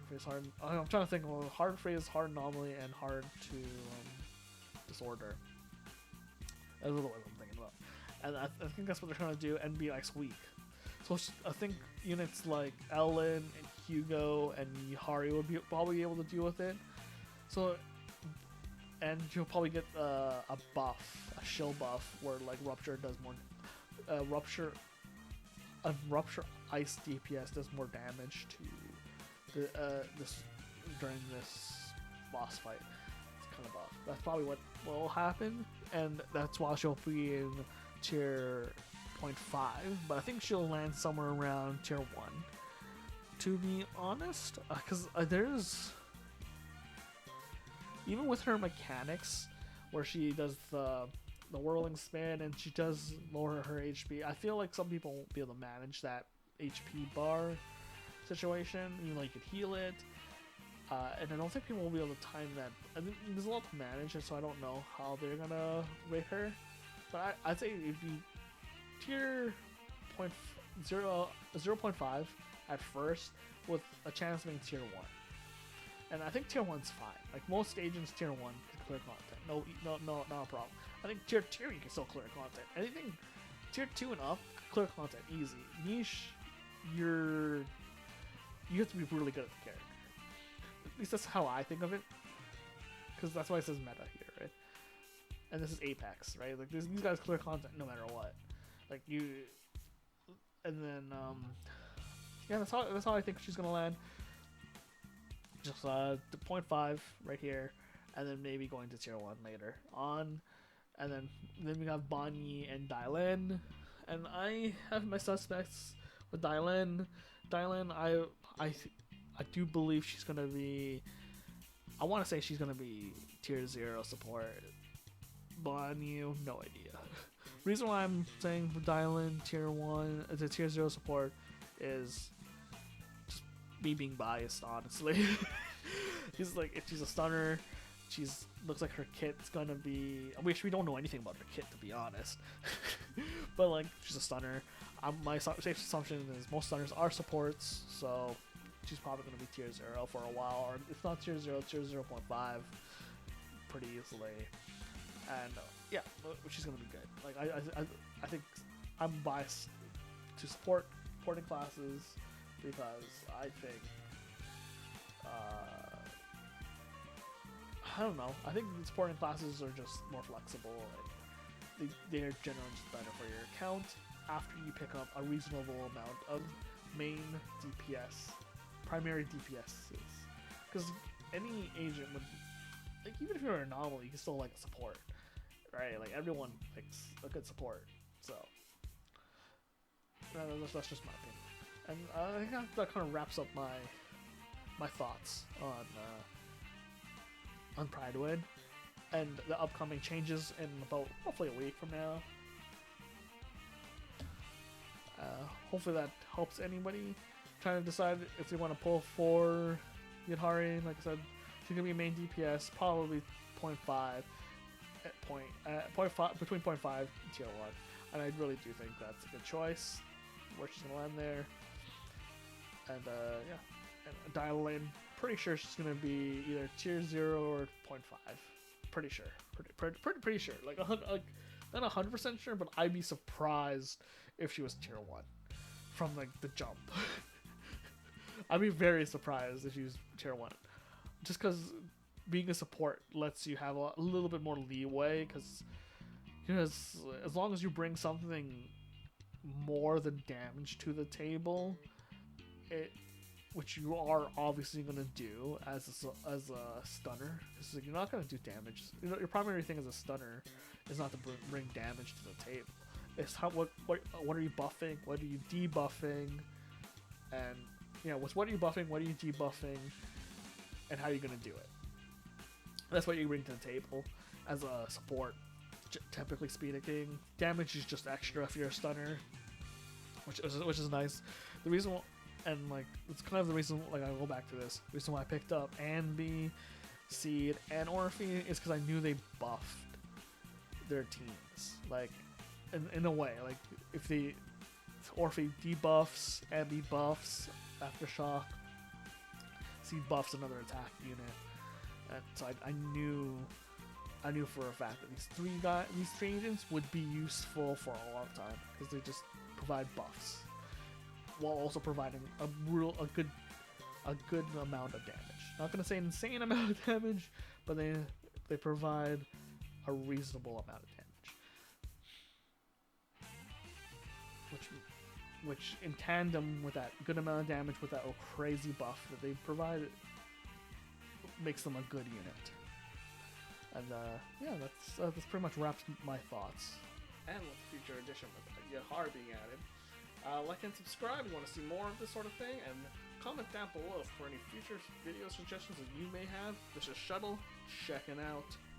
freeze, hard. I'm trying to think of hard to freeze, hard anomaly, and hard to disorder. That's what I'm thinking about, and I think that's what they're trying to do and be ice weak. So I think units like Ellen and Hugo and Yahari would probably be able to deal with it. So, and you'll probably get a buff, a shield buff, where like Rupture does more. Rupture ice DPS does more damage to this during this boss fight. Kind of buff. That's probably what will happen, and that's why she'll be in tier 0.5, but I think she'll land somewhere around tier 1, to be honest, because there's, even with her mechanics where she does the whirling spin and she does lower her HP, I feel like some people won't be able to manage that HP bar situation. You know, you could heal it. And I don't think people will be able to time that. I mean, there's a lot to manage, and so I don't know how they're gonna rate her. But I'd say if you tier 0.5 at first, with a chance of being tier 1. And I think tier 1's fine. Like most agents, tier 1 can clear content. No, not a problem. I think tier 2 you can still clear content. Anything tier 2 and up, clear content easy. Niche, you have to be really good at the character. At least that's how I think of it, because that's why it says meta here, right? And this is Apex, right? Like these guys clear content no matter what. Like you, and then yeah, that's how I think she's gonna land. Just 0.5 right here, and then maybe going to tier 1 later on, and then we have Bonnie and Dylan, and I have my suspects with Dylan. I do believe she's gonna be. I want to say she's gonna be tier 0 support. Bonnie, no idea. Reason why I'm saying Dylan tier 1, the tier 0 support, is just me being biased, honestly. She's like, if she's a stunner, looks like her kit's gonna be. I wish we don't know anything about her kit, to be honest. But like, she's a stunner. My safe assumption is most stunners are supports, so she's probably going to be tier 0 for a while, or if not tier 0, tier 0.5 pretty easily. And yeah, she's going to be good. Like I think I'm biased to supporting classes because I think I don't know. I think the supporting classes are just more flexible. Like they're generally just better for your account after you pick up a reasonable amount of main DPS. Primary DPSs, because any agent would, like, even if you're an anomaly, you can still like a support, right? Like everyone likes a good support, so that's just my opinion. And I think that kind of wraps up my thoughts on Prydwen and the upcoming changes in about roughly a week from now. Hopefully that helps anybody trying to decide if they want to pull for Yahari. Like I said, she's gonna be a main DPS, probably 0.5 at 0.5 between 0.5 and tier 1, and I really do think that's a good choice where she's gonna land there. And yeah, and dial in. Pretty sure she's gonna be either tier 0 or 0.5. Pretty sure. Pretty sure. Like not 100% sure, but I'd be surprised if she was tier 1 from like the jump. I'd be very surprised if she was tier 1, just because being a support lets you have a little bit more leeway, because as long as you bring something more than damage to the table, which you are obviously going to do as a stunner, because you're not going to do damage. You know, your primary thing as a stunner is not to bring damage to the table. It's what are you buffing, what are you debuffing, and with what are you buffing, what are you debuffing, and how are you going to do it. That's what you bring to the table as a support. Typically speaking, damage is just extra if you're a stunner, which is nice. The reason, and like it's kind of the reason, like I go back to this. The reason why I picked up Anby, Seed, and Orphe is because I knew they buffed their teams. Like, in a way, like if the Orphe debuffs, Anby buffs Aftershock, Seed buffs another attack unit, and so I knew for a fact that these three agents would be useful for a long time because they just provide buffs while also providing a good amount of damage. Not gonna say an insane amount of damage, but they provide a reasonable amount of damage. Which in tandem with that good amount of damage with that crazy buff that they provide, makes them a good unit. And yeah, that's pretty much wraps my thoughts. And with the future edition with Yahar being added, like and subscribe if you want to see more of this sort of thing, and comment down below for any future video suggestions that you may have. This is Sh7tle checking out.